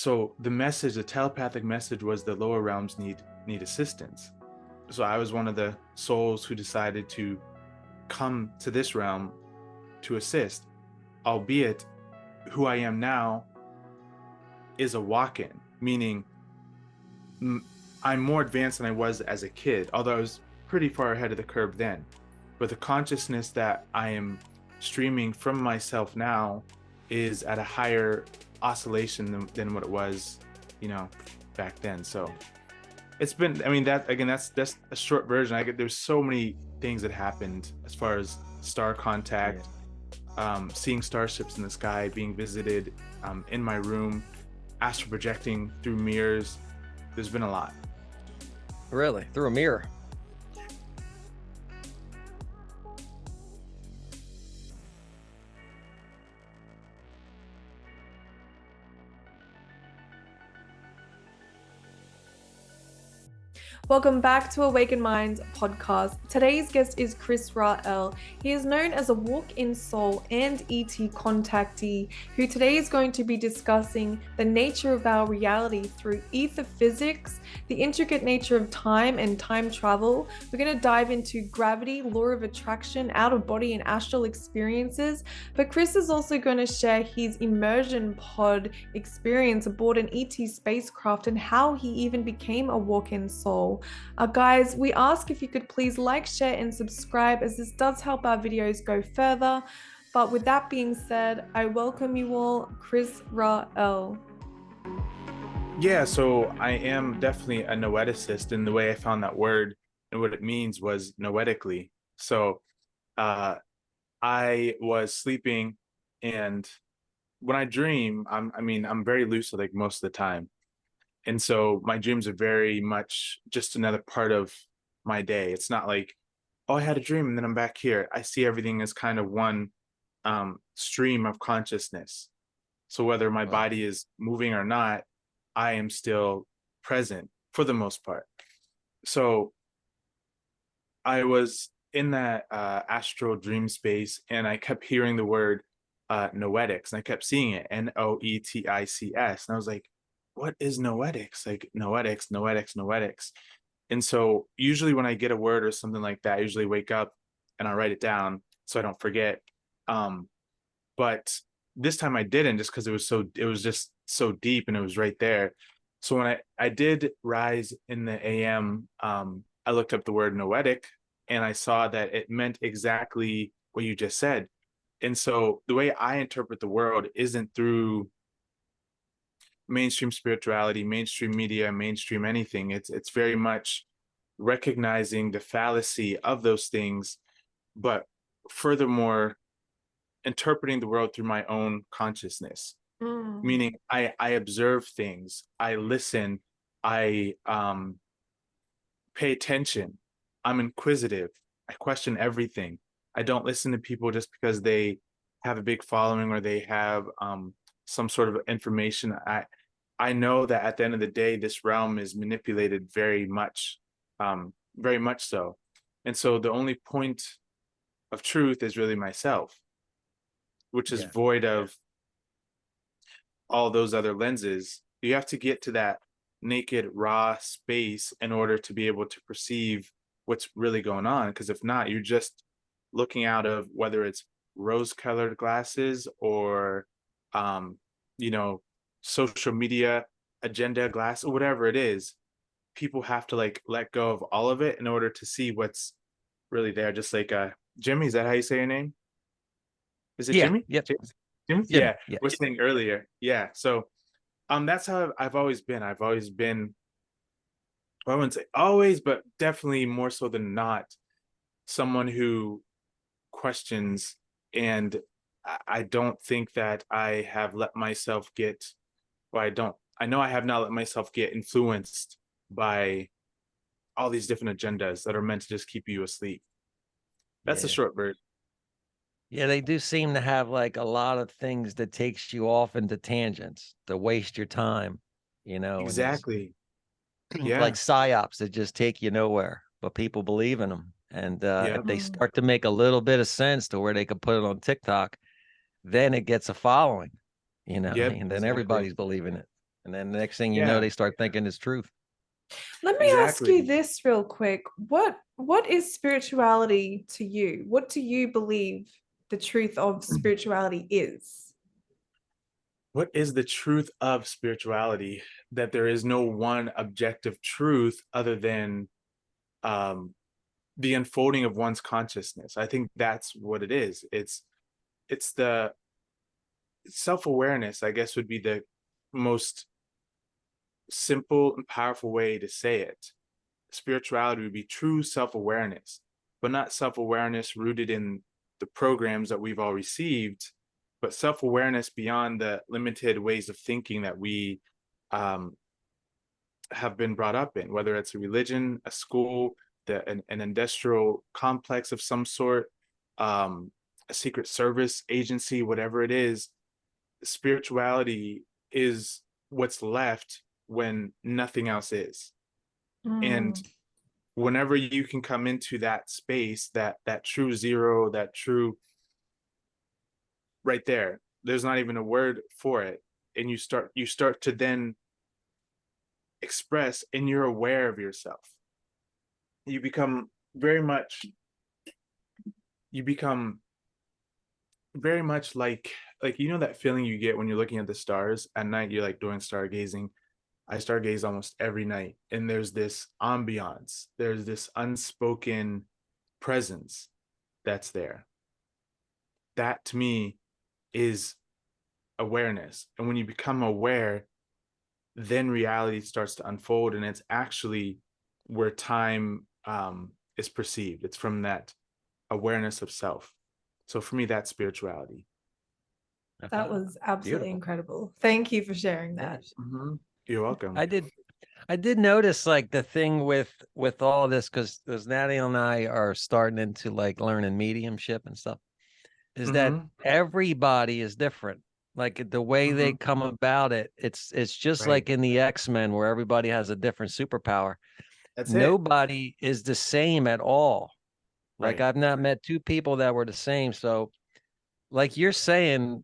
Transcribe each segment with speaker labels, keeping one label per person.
Speaker 1: So the telepathic message was the lower realms need assistance. So I was one of the souls who decided to come to this realm to assist, albeit who I am now is a walk-in, meaning I'm more advanced than I was as a kid, although I was pretty far ahead of the curve then. But the consciousness that I am streaming from myself now is at a higher oscillation than what it was, back then. So it's been, that's a short version. There's so many things that happened as far as star contact, seeing starships in the sky, being visited in my room, astral projecting through mirrors. There's been a lot.
Speaker 2: Really? Through a mirror?
Speaker 3: Welcome back to Awakened Minds podcast. Today's guest is Krys Ra El. He is known as a walk-in soul and ET contactee, who today is going to be discussing the nature of our reality through ether physics, the intricate nature of time and time travel. We're going to dive into gravity, law of attraction, out-of-body and astral experiences. But Krys is also going to share his Immersion Pod Experience aboard an ET spacecraft and how he even became a walk-in soul. Guys, we ask if you could please like, share and subscribe, as this does help our videos go further. But with that being said, I welcome you all, Krys Ra El.
Speaker 1: Yeah, so I am definitely a noeticist, and the way I found that word and what it means was noetically. So I was sleeping, and when I dream, I'm very lucid like most of the time. And so my dreams are very much just another part of my day. It's not like, oh, I had a dream and then I'm back here. I see everything as kind of one stream of consciousness. So whether my body is moving or not, I am still present for the most part. So I was in that astral dream space, and I kept hearing the word noetics, and I kept seeing it, Noetics. And I was like, what is noetics? Like noetics. And so usually when I get a word or something like that, I usually wake up and I write it down so I don't forget. But this time I didn't, just because it was just so deep and it was right there. So when I did rise in the AM, I looked up the word noetic, and I saw that it meant exactly what you just said. And so the way I interpret the world isn't through mainstream spirituality, mainstream media, mainstream anything. It's very much recognizing the fallacy of those things, but furthermore interpreting the world through my own consciousness. Meaning I observe things, I listen, I pay attention, I'm inquisitive, I question everything. I don't listen to people just because they have a big following or they have some sort of information. I know that at the end of the day, this realm is manipulated very much so. And so the only point of truth is really myself, which is void of all those other lenses. You have to get to that naked, raw space in order to be able to perceive what's really going on. Because if not, you're just looking out of whether it's rose-colored glasses or social media agenda glass or whatever it is. People have to like let go of all of it in order to see what's really there. Just like Jimmy, is that how you say your name? Is it Jimmy?
Speaker 2: Yep.
Speaker 1: Jimmy? Yeah. We're saying earlier. Yeah. So that's how I've always been. I've always been, well, I wouldn't say always, but definitely more so than not, someone who questions. And I don't think that I have let myself get, I know I have not let myself get influenced by all these different agendas that are meant to just keep you asleep. That's a short version.
Speaker 2: Yeah, they do seem to have like a lot of things that takes you off into tangents to waste your time,
Speaker 1: Exactly. Yeah.
Speaker 2: Like psyops that just take you nowhere, but people believe in them. And if they start to make a little bit of sense to where they could put it on TikTok, then it gets a following, and then everybody's believing it. And then the next thing you know, they start thinking it's truth.
Speaker 3: Let me ask you this real quick. What is spirituality to you? What do you believe the truth of spirituality is?
Speaker 1: What is the truth of spirituality? That there is no one objective truth other than the unfolding of one's consciousness. I think that's what it is. It's the self-awareness, I guess, would be the most simple and powerful way to say it. Spirituality would be true self-awareness, but not self-awareness rooted in the programs that we've all received, but self-awareness beyond the limited ways of thinking that we have been brought up in, whether it's a religion, a school, an industrial complex of some sort, a secret service agency, whatever it is. Spirituality is what's left when nothing else is. And whenever you can come into that space, that true zero, that true right there's not even a word for it, and you start to then express, and you're aware of yourself. You become very much like you know that feeling you get when you're looking at the stars at night. You're like doing stargazing. I stargaze almost every night, and there's this ambiance, there's this unspoken presence that's there. That to me is awareness. And when you become aware, then reality starts to unfold, and it's actually where time is perceived. It's from that awareness of self. So for me, that's spirituality.
Speaker 3: That was absolutely incredible. Thank you for sharing that.
Speaker 1: You're welcome.
Speaker 2: I did notice like the thing with all this, because Natalie and I are starting into like learning mediumship and stuff, is that everybody is different. Like the way they come about it, it's just like in the X-Men where everybody has a different superpower. Nobody is the same at all. Like I've not met two people that were the same. So like you're saying,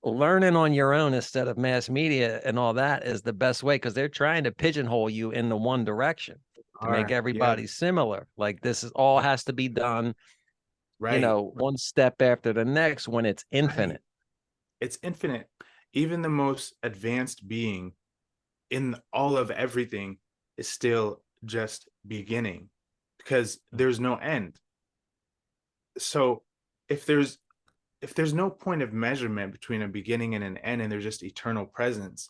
Speaker 2: learning on your own instead of mass media and all that is the best way, because they're trying to pigeonhole you into one direction to make everybody similar. Like this is all has to be done, one step after the next, when it's infinite.
Speaker 1: It's infinite. Even the most advanced being in all of everything is still just beginning, because there's no end. So if there's no point of measurement between a beginning and an end, and there's just eternal presence,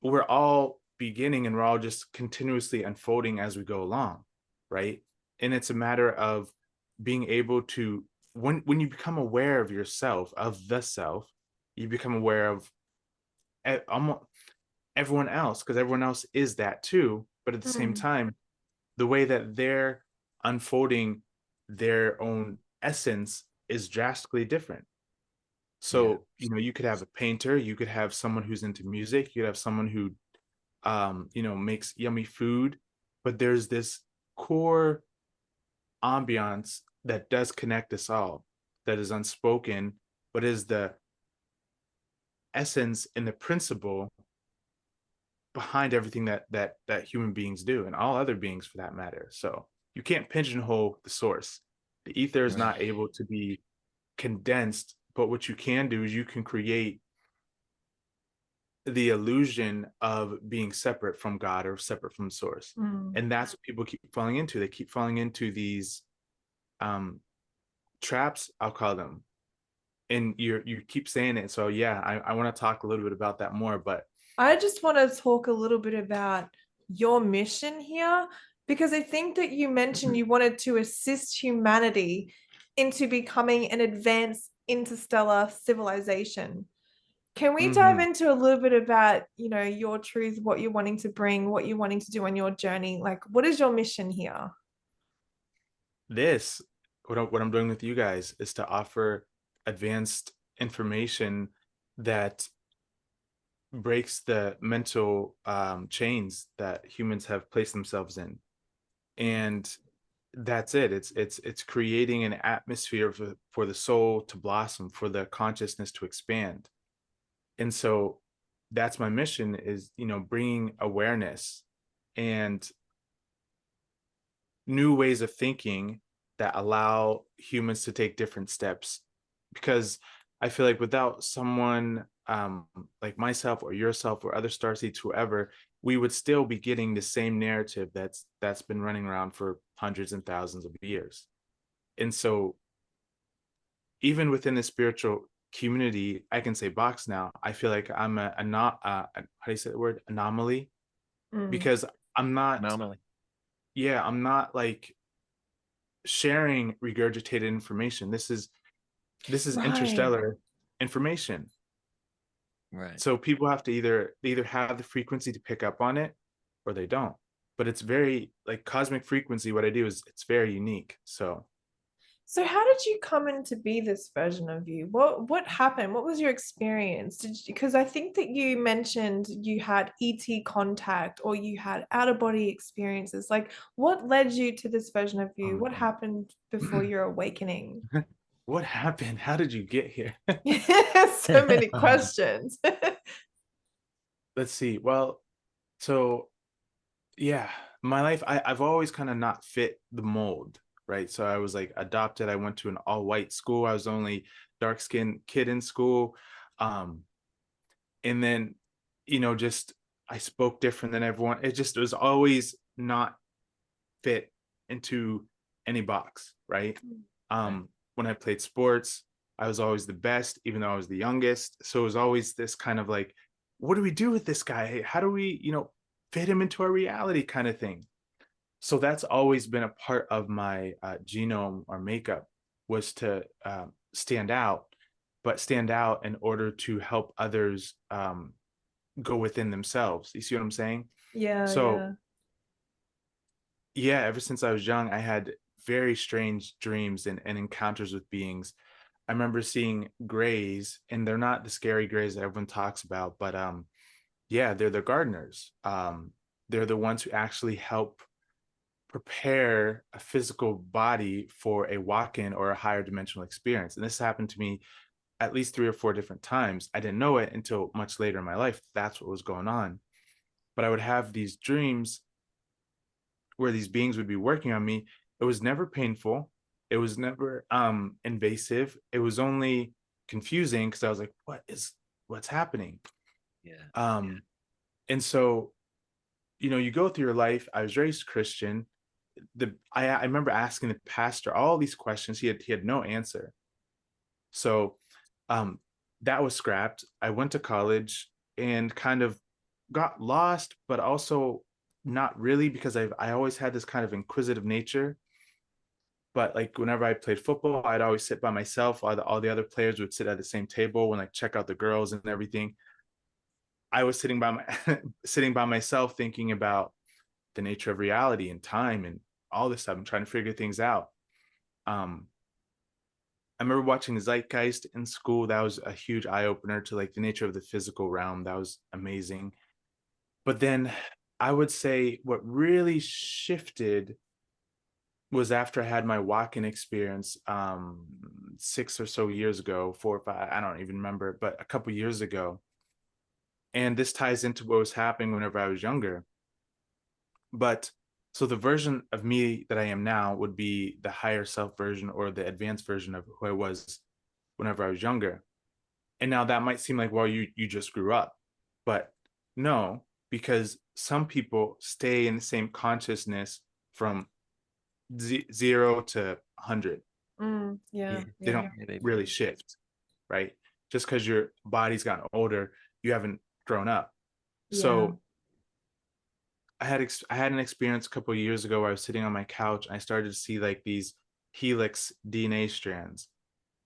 Speaker 1: we're all beginning and we're all just continuously unfolding as we go along, right? And it's a matter of being able to, when you become aware of yourself, of the self, you become aware of almost everyone else, because everyone else is that too. But at the same time, the way that they're unfolding their own essence is drastically different. So, you could have a painter, you could have someone who's into music, you could have someone who, makes yummy food, but there's this core ambiance that does connect us all, that is unspoken, but is the essence and the principle behind everything that human beings do, and all other beings for that matter. So you can't pigeonhole the source. The ether is not able to be condensed, but what you can do is you can create the illusion of being separate from God or separate from source. And that's what people keep falling into. They keep falling into these traps, I'll call them. And you keep saying it. So yeah, I want to talk a little bit about that more, but
Speaker 3: I just want to talk a little bit about your mission here, because I think that you mentioned you wanted to assist humanity into becoming an advanced interstellar civilization. Can we dive into a little bit about, your truth, what you're wanting to bring, what you're wanting to do on your journey? Like, what is your mission here?
Speaker 1: What I'm doing with you guys is to offer advanced information that breaks the mental chains that humans have placed themselves in. And that's it. It's creating an atmosphere for the soul to blossom, for the consciousness to expand. And so that's my mission, is, bringing awareness and new ways of thinking that allow humans to take different steps. Because I feel like without someone like myself or yourself or other starseeds, whoever, we would still be getting the same narrative that's been running around for hundreds and thousands of years. And so even within the spiritual community, I can say box now, I feel like I'm not how do you say the word, anomaly, because I'm not
Speaker 2: Anomaly.
Speaker 1: yeah, I'm not like sharing regurgitated information. This is
Speaker 3: Right.
Speaker 1: interstellar information.
Speaker 2: Right.
Speaker 1: So people have to either have the frequency to pick up on it, or they don't. But it's very like cosmic frequency. What I do is it's very unique. So
Speaker 3: So how did you come in to be this version of you? What happened? What was your experience? Because I think that you mentioned you had ET contact or you had out of body experiences. Like what led you to this version of you? What happened before your awakening?
Speaker 1: what happened? How did you get here?
Speaker 3: So many questions.
Speaker 1: Let's see. Well, so yeah, my life, I've always kind of not fit the mold, right? So I was like adopted. I went to an all white school. I was the only dark skinned kid in school. Um, and then, just I spoke different than everyone. It was always not fit into any box, right? When I played sports, I was always the best, even though I was the youngest. So it was always this kind of like, what do we do with this guy? How do we, fit him into our reality kind of thing? So that's always been a part of my genome or makeup, was to stand out, but stand out in order to help others go within themselves. You see what I'm saying?
Speaker 3: Yeah,
Speaker 1: So yeah, ever since I was young, I had very strange dreams and encounters with beings. I remember seeing grays, and they're not the scary grays that everyone talks about, but yeah, they're the gardeners. They're the ones who actually help prepare a physical body for a walk-in or a higher dimensional experience. And this happened to me at least 3 or 4 different times. I didn't know it until much later in my life. That's what was going on. But I would have these dreams where these beings would be working on me. It was never painful. It was never invasive. It was only confusing because I was like, what's happening?
Speaker 2: Yeah.
Speaker 1: And so, you go through your life. I was raised Christian. I remember asking the pastor all these questions. He had no answer. So that was scrapped. I went to college and kind of got lost, but also not really, because I always had this kind of inquisitive nature. But like whenever I played football, I'd always sit by myself. All the other players would sit at the same table when, like, check out the girls and everything. I was sitting by myself, thinking about the nature of reality and time and all this stuff. I'm trying to figure things out. I remember watching Zeitgeist in school. That was a huge eye opener to like the nature of the physical realm. That was amazing. But then I would say what really shifted was after I had my walk-in experience 6 or so years ago, 4 or 5, I don't even remember, but a couple years ago. And this ties into what was happening whenever I was younger. But so the version of me that I am now would be the higher self version, or the advanced version of who I was whenever I was younger. And now that might seem like, well, you just grew up. But no, because some people stay in the same consciousness from 0 to 100.
Speaker 3: Yeah.
Speaker 1: They don't really shift, right? Just because your body's gotten older, you haven't grown up. So I had an experience a couple of years ago where I was sitting on my couch and I started to see like these helix DNA strands.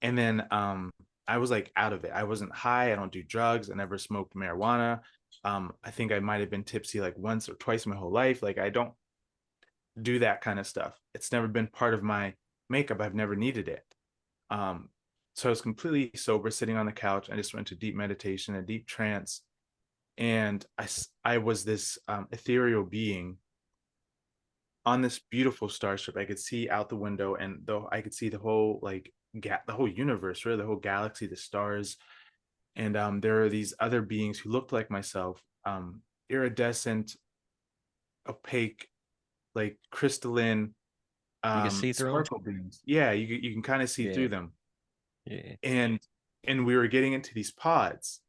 Speaker 1: And then I was like out of it. I wasn't high. I don't do drugs. I never smoked marijuana. I think I might have been tipsy like once or twice my whole life. Like I don't do that kind of stuff. It's never been part of my makeup. I've never needed it. So I was completely sober, sitting on the couch. I just went to deep meditation, a deep trance. And I was this ethereal being on this beautiful starship. I could see out the window, and though I could see the whole like the whole universe, really, the whole galaxy, the stars. And there are these other beings who looked like myself, iridescent, opaque, like crystalline,
Speaker 2: You can see through them.
Speaker 1: sparkle beings. Yeah, you can kind of see
Speaker 2: Yeah.
Speaker 1: through them.
Speaker 2: Yeah.
Speaker 1: And we were getting into these pods,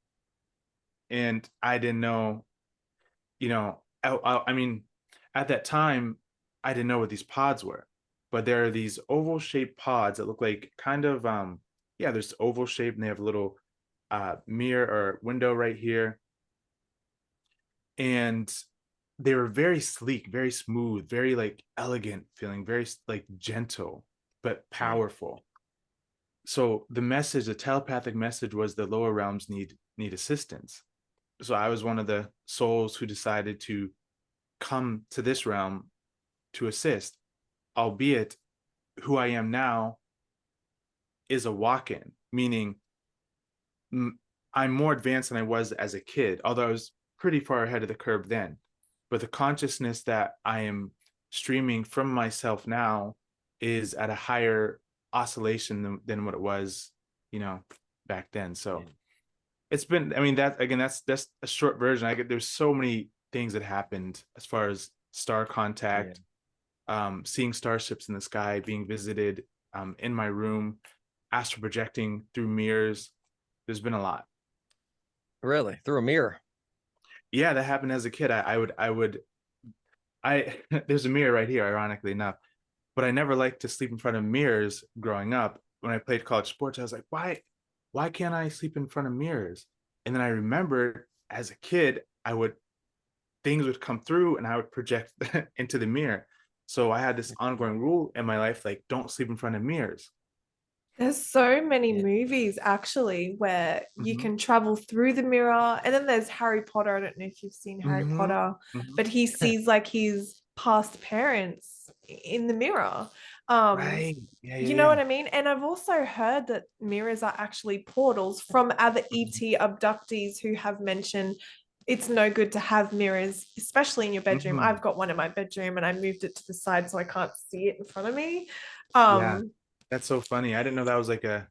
Speaker 1: and I didn't know, I mean, at that time, I didn't know what these pods were, but there are these oval shaped pods that look like kind of, yeah, there's oval shape, and they have a little mirror or window right here. And they were very sleek, very smooth, very like elegant feeling, very like gentle, but powerful. So the message, the telepathic message was the lower realms need assistance. So I was one of the souls who decided to come to this realm to assist, albeit who I am now is a walk-in, meaning I'm more advanced than I was as a kid, although I was pretty far ahead of the curve then. But the consciousness that I am streaming from myself now is at a higher oscillation than what it was, back then. So it's been, I mean, that again, that's a short version. There's so many things that happened as far as star contact, seeing starships in the sky, being visited, in my room, astral projecting through mirrors. There's been a lot.
Speaker 2: Really? Through a mirror?
Speaker 1: Yeah, that happened as a kid. There's a mirror right here, ironically enough, but I never liked to sleep in front of mirrors growing up. When I played college sports, I was like, why can't I sleep in front of mirrors? And then I remembered as a kid, things would come through and I would project into the mirror. So I had this ongoing rule in my life, like, don't sleep in front of mirrors.
Speaker 3: There's so many
Speaker 2: Yeah.
Speaker 3: movies actually where you
Speaker 1: Mhm.
Speaker 3: can travel through the mirror. And then there's Harry Potter. I don't know if you've seen Harry
Speaker 1: Mhm.
Speaker 3: Potter,
Speaker 1: Mhm.
Speaker 3: but he sees like his past parents in the mirror. Um,
Speaker 1: Right. Yeah,
Speaker 3: you
Speaker 1: yeah,
Speaker 3: know what
Speaker 1: yeah.
Speaker 3: I mean? And I've also heard that mirrors are actually portals from other ET abductees who have mentioned it's no good to have mirrors, especially in your bedroom.
Speaker 1: Mhm.
Speaker 3: I've got one in my bedroom and I moved it to the side so I can't see it in front of me.
Speaker 1: Yeah.
Speaker 3: Um,
Speaker 1: That's so funny. I didn't know that was like a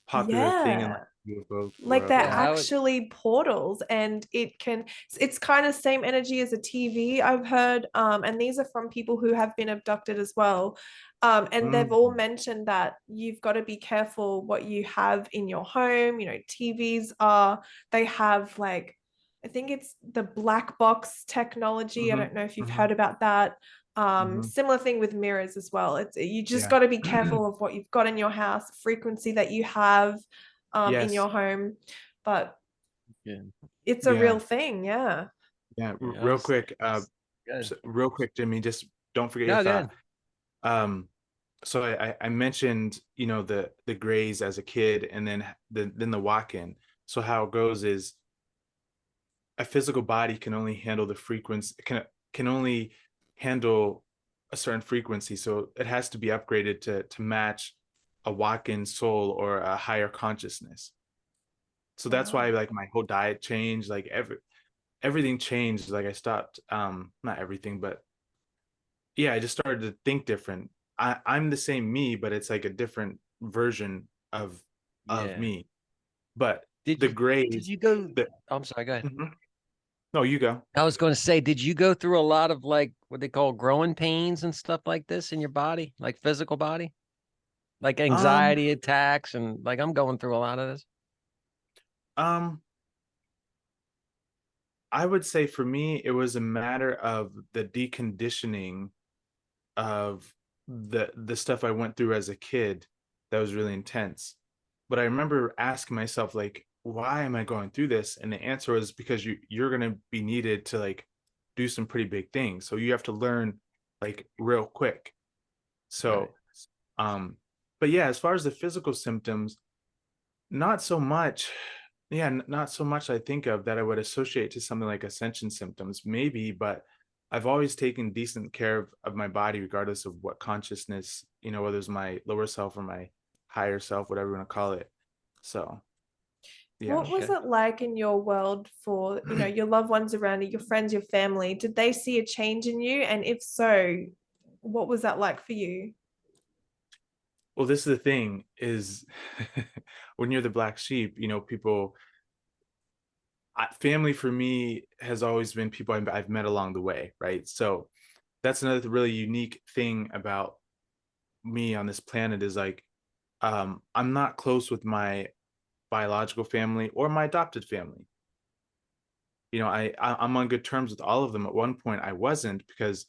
Speaker 1: popular thing in like
Speaker 3: yeah,
Speaker 1: UFO
Speaker 3: like
Speaker 1: world.
Speaker 3: they're
Speaker 1: Yeah.
Speaker 2: Yeah, I would.
Speaker 3: actually portals, and it's kind of same energy as a TV, I've heard. And these are from people who have been abducted as well. And they've all
Speaker 1: Mm.
Speaker 3: mentioned that you've got to be careful what you have in your home. TVs are, they have like, I think it's the black box technology. I
Speaker 1: Mhm.
Speaker 3: don't know if you've heard
Speaker 1: Mhm.
Speaker 3: about that.
Speaker 1: Mhm.
Speaker 3: Similar thing with mirrors as well. It's, you just
Speaker 1: Yeah.
Speaker 3: got to be careful of what you've got in your house, frequency that you have in
Speaker 1: Yes.
Speaker 3: your home. But
Speaker 2: Yeah.
Speaker 3: it's a
Speaker 1: Yeah.
Speaker 3: real thing. Yeah.
Speaker 1: Yeah.
Speaker 2: Yeah,
Speaker 1: Real quick.
Speaker 2: good.
Speaker 1: Real quick, Jimmy. Just don't forget your
Speaker 2: No,
Speaker 1: thought.
Speaker 2: good.
Speaker 1: Um. So I mentioned, the grays as a kid, and then the walk-in. So how it goes is a physical body can only handle the frequency, can only handle a certain frequency. So it has to be upgraded to match a walk-in soul or a higher consciousness. So that's why
Speaker 3: Wow.
Speaker 1: like my whole diet changed, like everything changed. Like I stopped, not everything, but yeah, I just started to think different. I'm the same me, but it's like a different version of
Speaker 2: Yeah.
Speaker 1: me. But
Speaker 2: Did
Speaker 1: the
Speaker 2: you did
Speaker 1: grays,
Speaker 2: you go?
Speaker 1: the
Speaker 2: I'm sorry, go ahead.
Speaker 1: Mhm. No, you go.
Speaker 2: I was going to say, did you go through a lot of like what they call growing pains and stuff like this in your body, like physical body, like
Speaker 1: Um,
Speaker 2: anxiety attacks, and like I'm going through a lot of this.
Speaker 1: um, I would say for me, it was a matter of the deconditioning of the stuff I went through as a kid that was really intense. But I remember asking myself, like, why am I going through this? And the answer was because you're gonna be needed to like do some pretty big things. So you have to learn like real quick.
Speaker 2: Right.
Speaker 1: So um, but yeah, as far as the physical symptoms, not so much. Yeah, not so much I think of that I would associate to something like ascension symptoms, maybe, but I've always taken decent care of my body, regardless of what consciousness, whether it's my lower self or my higher self, whatever you want to call it. So, yeah.
Speaker 3: What was
Speaker 2: Okay.
Speaker 3: it like in your world for, your loved ones around you, your friends, your family? Did they see a change in you? And if so, what was that like for you?
Speaker 1: Well, this is the thing is when you're the black sheep, people family for me has always been people I've met along the way, right? So that's another really unique thing about me on this planet is like, I'm not close with my biological family or my adopted family. I'm on good terms with all of them. At one point I wasn't, because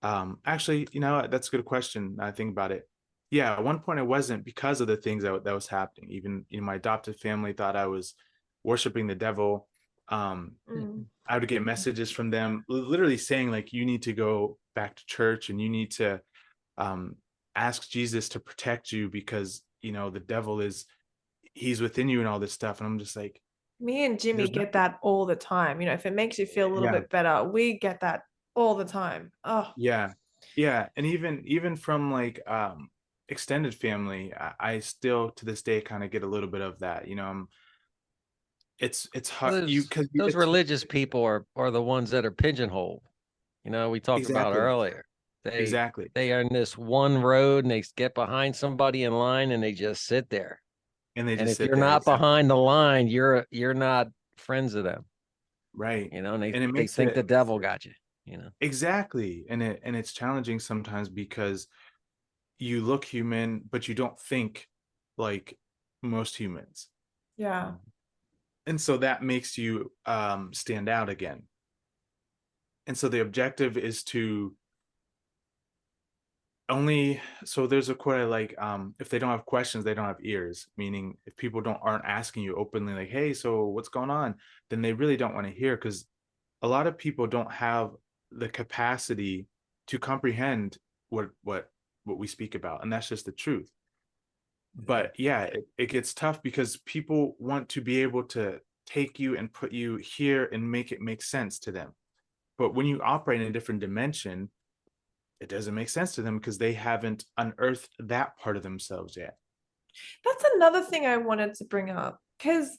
Speaker 1: actually, that's a good question. I think about it. Yeah, at one point I wasn't, because of the things that was happening. Even my adopted family thought I was worshiping the devil. I would get messages from them literally saying like, you need to go back to church and you need to um, ask Jesus to protect you, because the devil he's within you and all this stuff. And I'm just like,
Speaker 3: Me and Jimmy
Speaker 1: there's
Speaker 3: get
Speaker 1: nothing.
Speaker 3: that all the time. If it makes you feel a little
Speaker 1: Yeah,
Speaker 3: bit better, we get that all the time. Oh,
Speaker 1: yeah, yeah. And even from like extended family, I still to this day kind of get a little bit of that. It's hard, because
Speaker 2: Those
Speaker 1: it's
Speaker 2: religious people are the ones that are pigeonholed. We talked about
Speaker 1: exactly,
Speaker 2: earlier. They
Speaker 1: exactly.
Speaker 2: they are in this one road and they get behind somebody in line and they just sit there.
Speaker 1: And they
Speaker 2: And
Speaker 1: just
Speaker 2: if
Speaker 1: sit
Speaker 2: you're
Speaker 1: there.
Speaker 2: not
Speaker 1: Exactly.
Speaker 2: behind the line, you're not friends of them.
Speaker 1: Right.
Speaker 2: And
Speaker 1: And it
Speaker 2: they
Speaker 1: makes
Speaker 2: think the
Speaker 1: it
Speaker 2: devil got you.
Speaker 1: exactly. And it's challenging sometimes, because you look human, but you don't think like most humans.
Speaker 3: yeah.
Speaker 1: And so that makes you stand out again. And so the objective is to only, so there's a quote I like, if they don't have questions, they don't have ears, meaning if people aren't asking you openly like, hey, so what's going on, then they really don't want to hear, because a lot of people don't have the capacity to comprehend what we speak about, and that's just the truth. But yeah, it gets tough, because people want to be able to take you and put you here and make it make sense to them. But when you operate in a different dimension, it doesn't make sense to them, because they haven't unearthed that part of themselves yet.
Speaker 3: That's another thing I wanted to bring up, because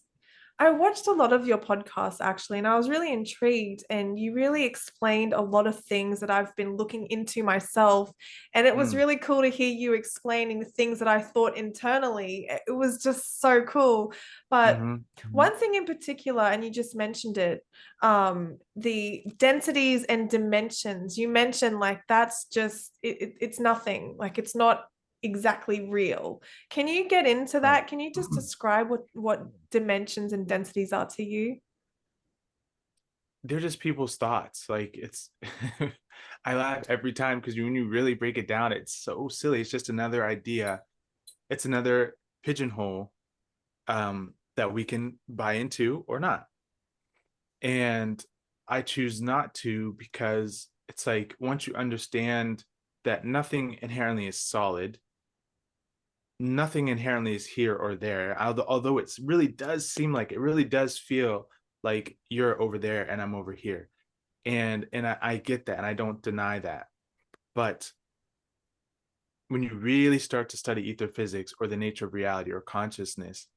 Speaker 3: I watched a lot of your podcasts actually, and I was really intrigued. And you really explained a lot of things that I've been looking into myself. And it was
Speaker 1: Mm,
Speaker 3: really cool to hear you explaining the things that I thought internally. It was just so cool. But
Speaker 1: mhm, mhm.
Speaker 3: one thing in particular, and you just mentioned it, the densities and dimensions. You mentioned like that's just it's nothing. Like it's not exactly real. Can you get into
Speaker 1: Right.
Speaker 3: that? Can you just describe what dimensions and densities are to you?
Speaker 1: They're just people's thoughts. Like it's I laugh every time, because when you really break it down, it's so silly. It's just another idea. It's another pigeonhole that we can buy into or not. And I choose not to, because it's like, once you understand that nothing inherently is solid, nothing inherently is here or there. Although it really does seem like, it really does feel like you're over there and I'm over here. And I get that, and I don't deny that. But when you really start to study ether physics, or the nature of reality or consciousness,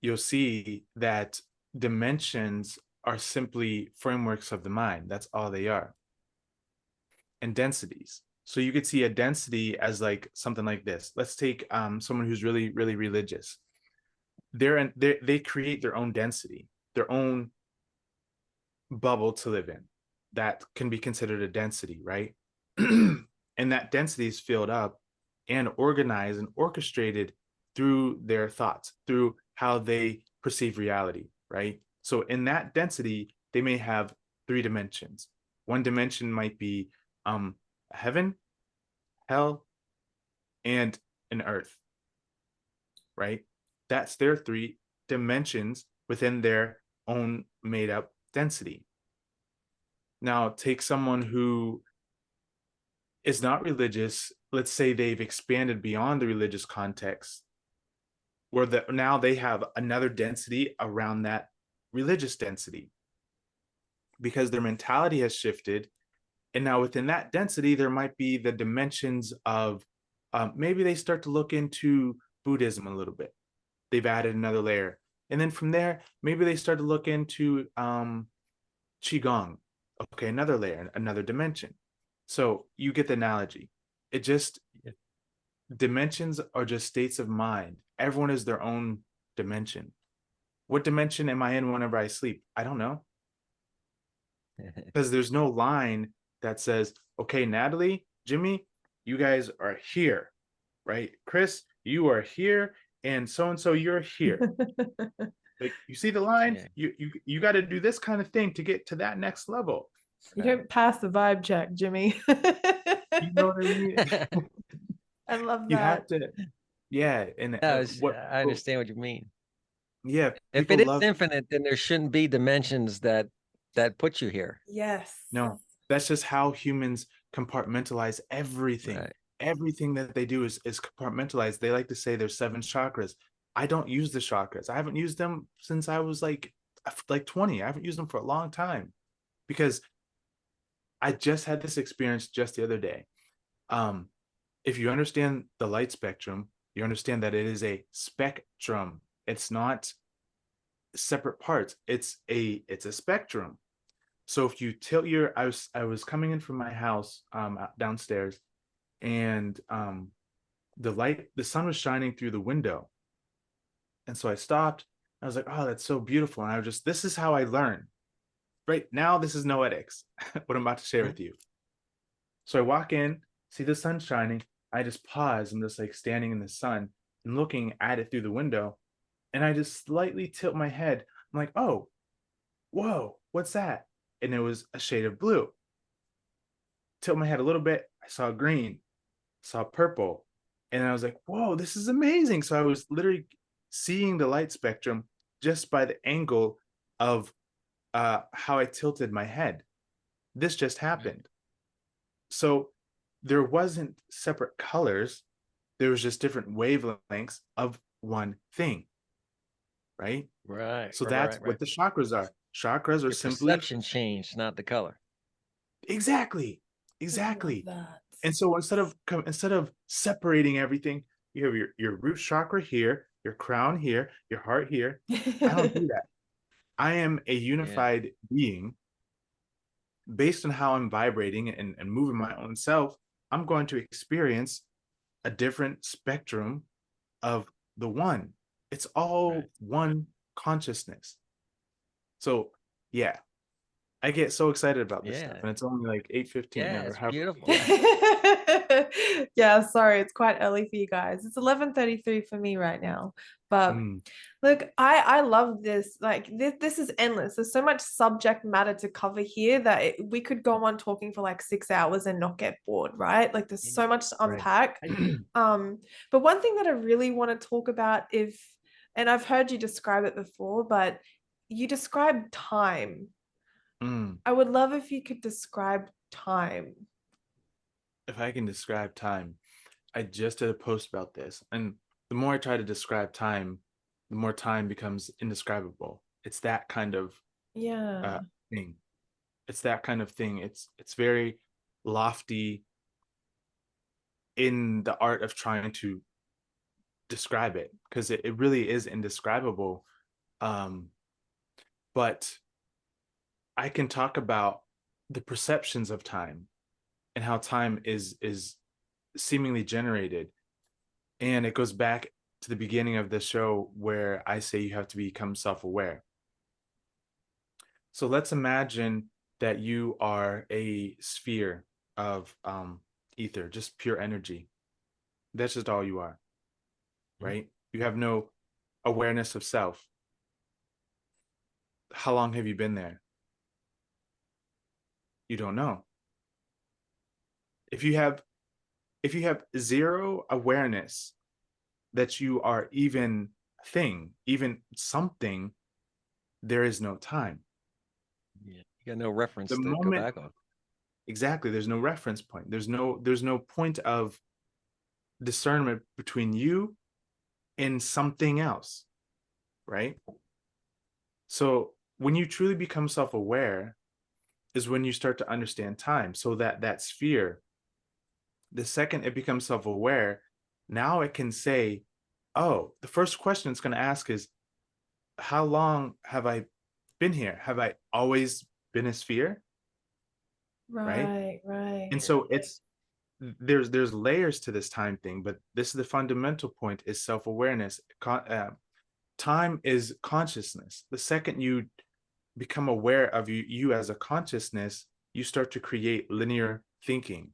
Speaker 1: you'll see that dimensions are simply frameworks of the mind. That's all they are. And densities. So you could see a density as like something like this. Let's take someone who's really, really religious. They create their own density, their own bubble to live in. That can be considered a density, right? And that density is filled up and organized and orchestrated through their thoughts, through how they perceive reality, right? So in that density, they may have 3 dimensions. One dimension might be heaven, hell, and an earth, right? That's their 3 dimensions within their own made up density. Now, take someone who is not religious. Let's say they've expanded beyond the religious context, where now they have another density around that religious density, because their mentality has shifted. And now within that density, there might be the dimensions of maybe they start to look into Buddhism a little bit. They've added another layer. And then from there, maybe they start to look into Qigong. Okay, another layer, another dimension. So you get the analogy. It just, dimensions are just states of mind. Everyone is their own dimension. What dimension am I in whenever I sleep? I don't know. Because there's no line that says, okay, Natalie, Jimmy, you guys are here, right? Krys, you are here, and so you're here. Like, you see the line?
Speaker 2: Yeah.
Speaker 1: You got to do this kind of thing to get to that next level.
Speaker 3: You don't pass the vibe check, Jimmy.
Speaker 1: You know what I mean?
Speaker 3: I love
Speaker 1: You
Speaker 3: that.
Speaker 1: have to, yeah. And
Speaker 2: I understand what you mean.
Speaker 1: Yeah,
Speaker 2: If
Speaker 1: people
Speaker 2: it is
Speaker 1: love.
Speaker 2: infinite, then there shouldn't be dimensions that put you here.
Speaker 3: Yes.
Speaker 1: No, that's just how humans compartmentalize everything.
Speaker 2: Right.
Speaker 1: Everything that they do is compartmentalized. They like to say there's 7 chakras. I don't use the chakras. I haven't used them since I was like 20. I haven't used them for a long time because I just had this experience just the other day. If you understand the light spectrum, you understand that it is a spectrum. It's not separate parts. It's a spectrum. So if you tilt your, I was coming in from my house downstairs, and the sun was shining through the window, and so I stopped. I was like, oh, that's so beautiful. And I was just, this is how I learn. Right now, this is noetics, what I'm about to share with you. So I walk in, see the sun shining. I just pause. I'm just like standing in the sun and looking at it through the window. And I just slightly tilt my head. I'm like, oh, whoa, what's that? And it was a shade of blue. Tilt my head a little bit. I saw green, saw purple. And I was like, whoa, this is amazing. So I was literally seeing the light spectrum just by the angle of how I tilted my head. This just happened. So there wasn't separate colors. There was just different wavelengths of one thing. Right?
Speaker 2: Right.
Speaker 1: So that's what the chakras are. Chakras are simply
Speaker 2: perception change, not the color.
Speaker 1: Exactly. And so instead of separating everything, you have your root chakra here, your crown here, your heart here. I don't do that. I am a unified being. Based on how I'm vibrating and moving my own self, I'm going to experience a different spectrum of the one. It's all one consciousness. So yeah, I get so excited about this stuff, and it's only like 8:15.
Speaker 2: Yeah, it's beautiful.
Speaker 3: Yeah, sorry, it's quite early for you guys. It's 11:33 for me right now. But look, I love this. Like this is endless. There's so much subject matter to cover here that we could go on talking for like 6 hours and not get bored, right? Like there's so much to unpack. But one thing that I really want to talk about, and I've heard you describe it before, but you describe time. I would love if you could describe time.
Speaker 1: If I can describe time, I just did a post about this, and the more I try to describe time, the more time becomes indescribable. It's that kind of thing. It's that kind of thing. It's very lofty in the art of trying to describe it, because it really is indescribable. But I can talk about the perceptions of time and how time is seemingly generated. And it goes back to the beginning of the show where I say you have to become self-aware. So let's imagine that you are a sphere of ether, just pure energy. That's just all you are, right? You have no awareness of self. How long have you been there? You don't know. If you have zero awareness that you are even something, there is no time.
Speaker 2: Yeah, you got no reference
Speaker 1: the
Speaker 2: to
Speaker 1: moment,
Speaker 2: go back on.
Speaker 1: Exactly. There's no reference point. There's no point of discernment between you and something else, right? So when you truly become self-aware is when you start to understand time. So that sphere, the second it becomes self-aware, now it can say, oh, the first question it's going to ask is, how long have I been here? Have I always been a sphere?
Speaker 3: Right.
Speaker 1: And so there's layers to this time thing, but this is the fundamental point: is self-awareness. time is consciousness. The second you become aware of you as a consciousness, you start to create linear thinking.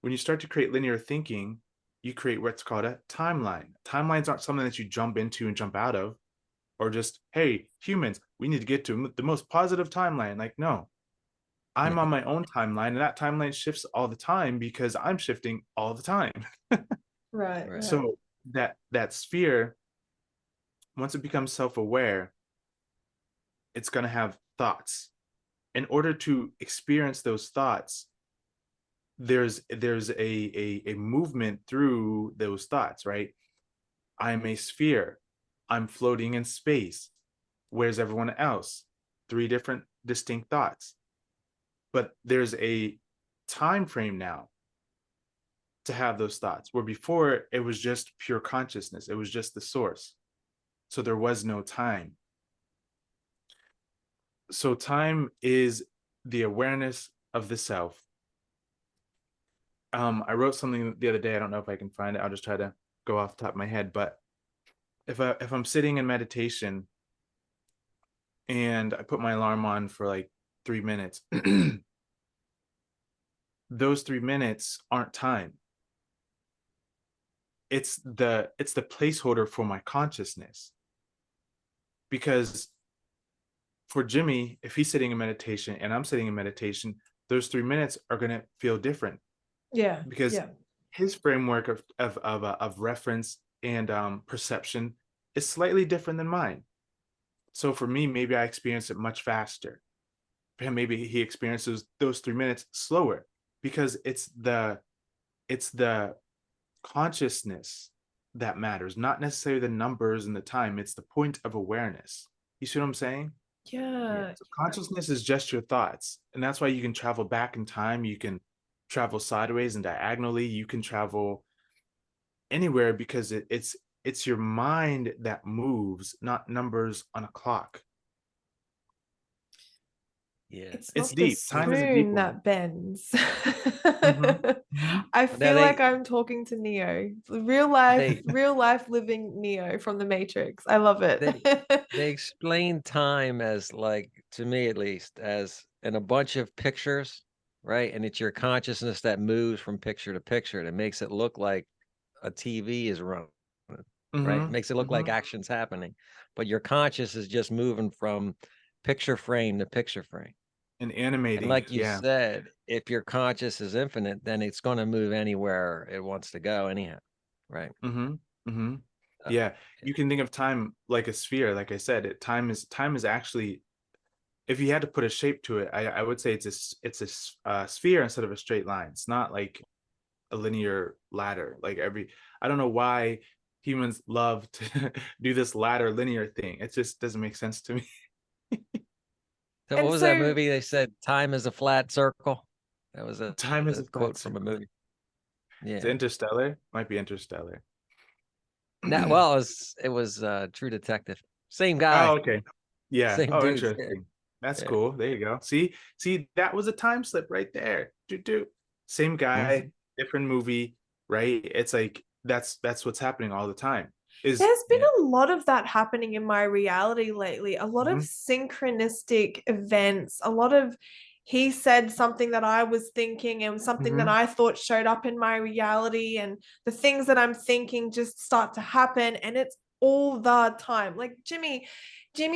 Speaker 1: When you start to create linear thinking, you create what's called a timeline. Timelines aren't something that you jump into and jump out of, or just, hey, humans, we need to get to the most positive timeline. Like, no, I'm on my own timeline, and that timeline shifts all the time because I'm shifting all the time.
Speaker 3: Right.
Speaker 1: So that sphere, once it becomes self-aware, it's going to have thoughts. In order to experience those thoughts, there's a movement through those thoughts, right? I'm a sphere. I'm floating in space. Where's everyone else? 3 different distinct thoughts. But there's a time frame now to have those thoughts, where before it was just pure consciousness. It was just the source. So there was no time. So time is the awareness of the self. I wrote something the other day. I don't know if I can find it. I'll just try to go off the top of my head. But if I'm sitting in meditation and I put my alarm on for like 3 minutes, those 3 minutes aren't time. It's the placeholder for my consciousness. Because for Jimmy, if he's sitting in meditation and I'm sitting in meditation, those 3 minutes are going to feel different.
Speaker 3: Yeah.
Speaker 1: Because his framework of reference and perception is slightly different than mine. So for me, maybe I experience it much faster. For him, maybe he experiences those 3 minutes slower, because it's the consciousness that matters, not necessarily the numbers and the time. It's the point of awareness. You see what I'm saying?
Speaker 3: Yeah.
Speaker 1: So consciousness is just your thoughts, and that's why you can travel back in time. You can travel sideways and diagonally. You can travel anywhere, because it's your mind that moves, not numbers on a clock.
Speaker 2: Yeah,
Speaker 3: It's
Speaker 1: It's
Speaker 3: not the
Speaker 1: deep. Time is a deep
Speaker 3: spoon
Speaker 1: one.
Speaker 3: that bends.
Speaker 1: Mm-hmm.
Speaker 3: I
Speaker 2: Now
Speaker 3: feel like I'm talking to Neo, real life,
Speaker 2: they
Speaker 3: real life living Neo from the Matrix. I love it.
Speaker 2: they explain time as, like, to me at least, as in a bunch of pictures, right? And it's your consciousness that moves from picture to picture, and it makes it look like a TV is running, right? It
Speaker 1: Mm-hmm.
Speaker 2: makes it look like
Speaker 1: Mm-hmm.
Speaker 2: action's happening, but your conscious is just moving from picture frame to picture frame.
Speaker 1: And
Speaker 2: And
Speaker 1: animating.
Speaker 2: like you
Speaker 1: Yeah.
Speaker 2: said, if your conscious is infinite, then it's going to move anywhere it wants to go anyhow, right?
Speaker 1: Mm-hmm. Mm-hmm.
Speaker 2: Uh,
Speaker 1: Yeah. You can think of time like a sphere. Like I said, time is actually, if you had to put a shape to it, I would say it's a sphere instead of a straight line. It's not like a linear ladder. Like I don't know why humans love to do this ladder linear thing. It just doesn't make sense to me.
Speaker 2: So what
Speaker 3: And
Speaker 2: was that
Speaker 3: so,
Speaker 2: movie? They said time is a flat circle. That was
Speaker 1: Time is
Speaker 2: a
Speaker 1: a flat
Speaker 2: quote from a
Speaker 1: circle.
Speaker 2: movie.
Speaker 1: It's
Speaker 2: Yeah.
Speaker 1: Interstellar. Might be Interstellar.
Speaker 2: Now, well, it was True Detective. Same
Speaker 1: Oh,
Speaker 2: guy,
Speaker 1: okay. Yeah.
Speaker 2: same
Speaker 1: Oh,
Speaker 2: dudes. Yeah.
Speaker 1: interesting. That's
Speaker 2: Yeah.
Speaker 1: cool. There you go. See, that was a time slip right there. Do. Same
Speaker 2: Mhm.
Speaker 1: guy, different movie, right? It's like that's what's happening all the time. Is
Speaker 3: there's been
Speaker 2: Yeah.
Speaker 3: a lot of that happening in my reality lately. A lot of
Speaker 1: Mhm,
Speaker 3: synchronistic events, a lot of he said something that I was thinking and something that
Speaker 1: mhm,
Speaker 3: I thought showed up in my reality, and the things that I'm thinking just start to happen, and it's all the time. Like Jimmy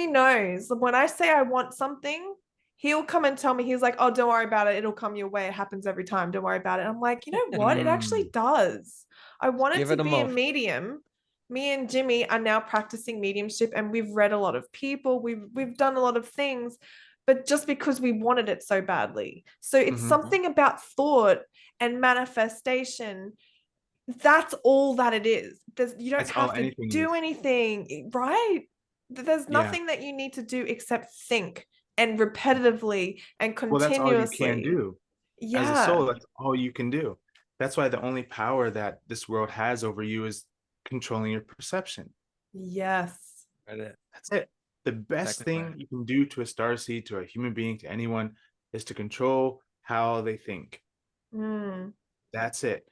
Speaker 3: knows when I say I want something, he'll come and tell me, he's like, oh, don't worry about it, it'll come your way, it happens every time, don't worry about it. I'm like, you know what, it actually
Speaker 1: mm,
Speaker 3: does. I wanted
Speaker 2: Give
Speaker 3: to
Speaker 2: it a
Speaker 3: be a
Speaker 2: month.
Speaker 3: medium. Me and Jimmy are now practicing mediumship, and we've read a lot of people, we've done a lot of things, but just because we wanted it so badly. So it's
Speaker 1: mhm.
Speaker 3: something about thought and manifestation. That's all that it is. You don't
Speaker 1: That's all
Speaker 3: have to
Speaker 1: anything
Speaker 3: do
Speaker 1: is.
Speaker 3: anything, right? There's
Speaker 1: Yeah.
Speaker 3: nothing that you need to do except think, and repetitively and
Speaker 1: Well, that's all you can
Speaker 3: continuously.
Speaker 1: do. As a
Speaker 3: Yeah.
Speaker 1: soul, that's all you can do. That's why the only power that this world has over you is controlling your perception.
Speaker 3: Yes.
Speaker 2: Right.
Speaker 1: That's it. The best
Speaker 2: Exactly right.
Speaker 1: thing you can do to a starseed, to a human being, to anyone, is to control how they think.
Speaker 3: Mm.
Speaker 1: That's it.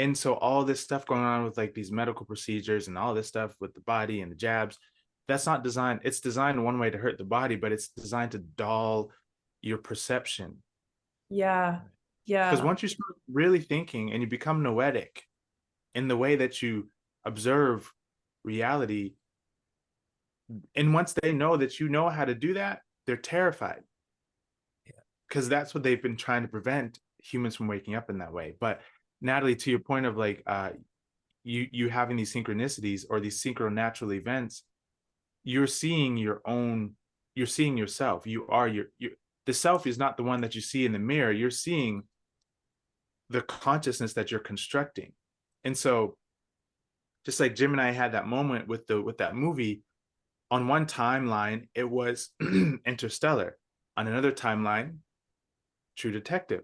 Speaker 1: And so all this stuff going on with like these medical procedures and all this stuff with the body and the jabs, that's not designed. It's designed one way to hurt the body, but it's designed to dull your perception.
Speaker 3: Yeah.
Speaker 1: Because
Speaker 3: Yeah.
Speaker 1: once you start really thinking and you become noetic in the way that you observe reality, and once they know that you know how to do that, they're terrified. Because that's what they've been trying to prevent humans from waking up in that way. But Natalie, to your point of like you having these synchronicities or these synchronatural events, you're seeing you're seeing yourself. You are the self is not the one that you see in the mirror. You're seeing the consciousness that you're constructing. And so just like Jim and I had that moment with that movie, on one timeline it was Interstellar, on another timeline True Detective.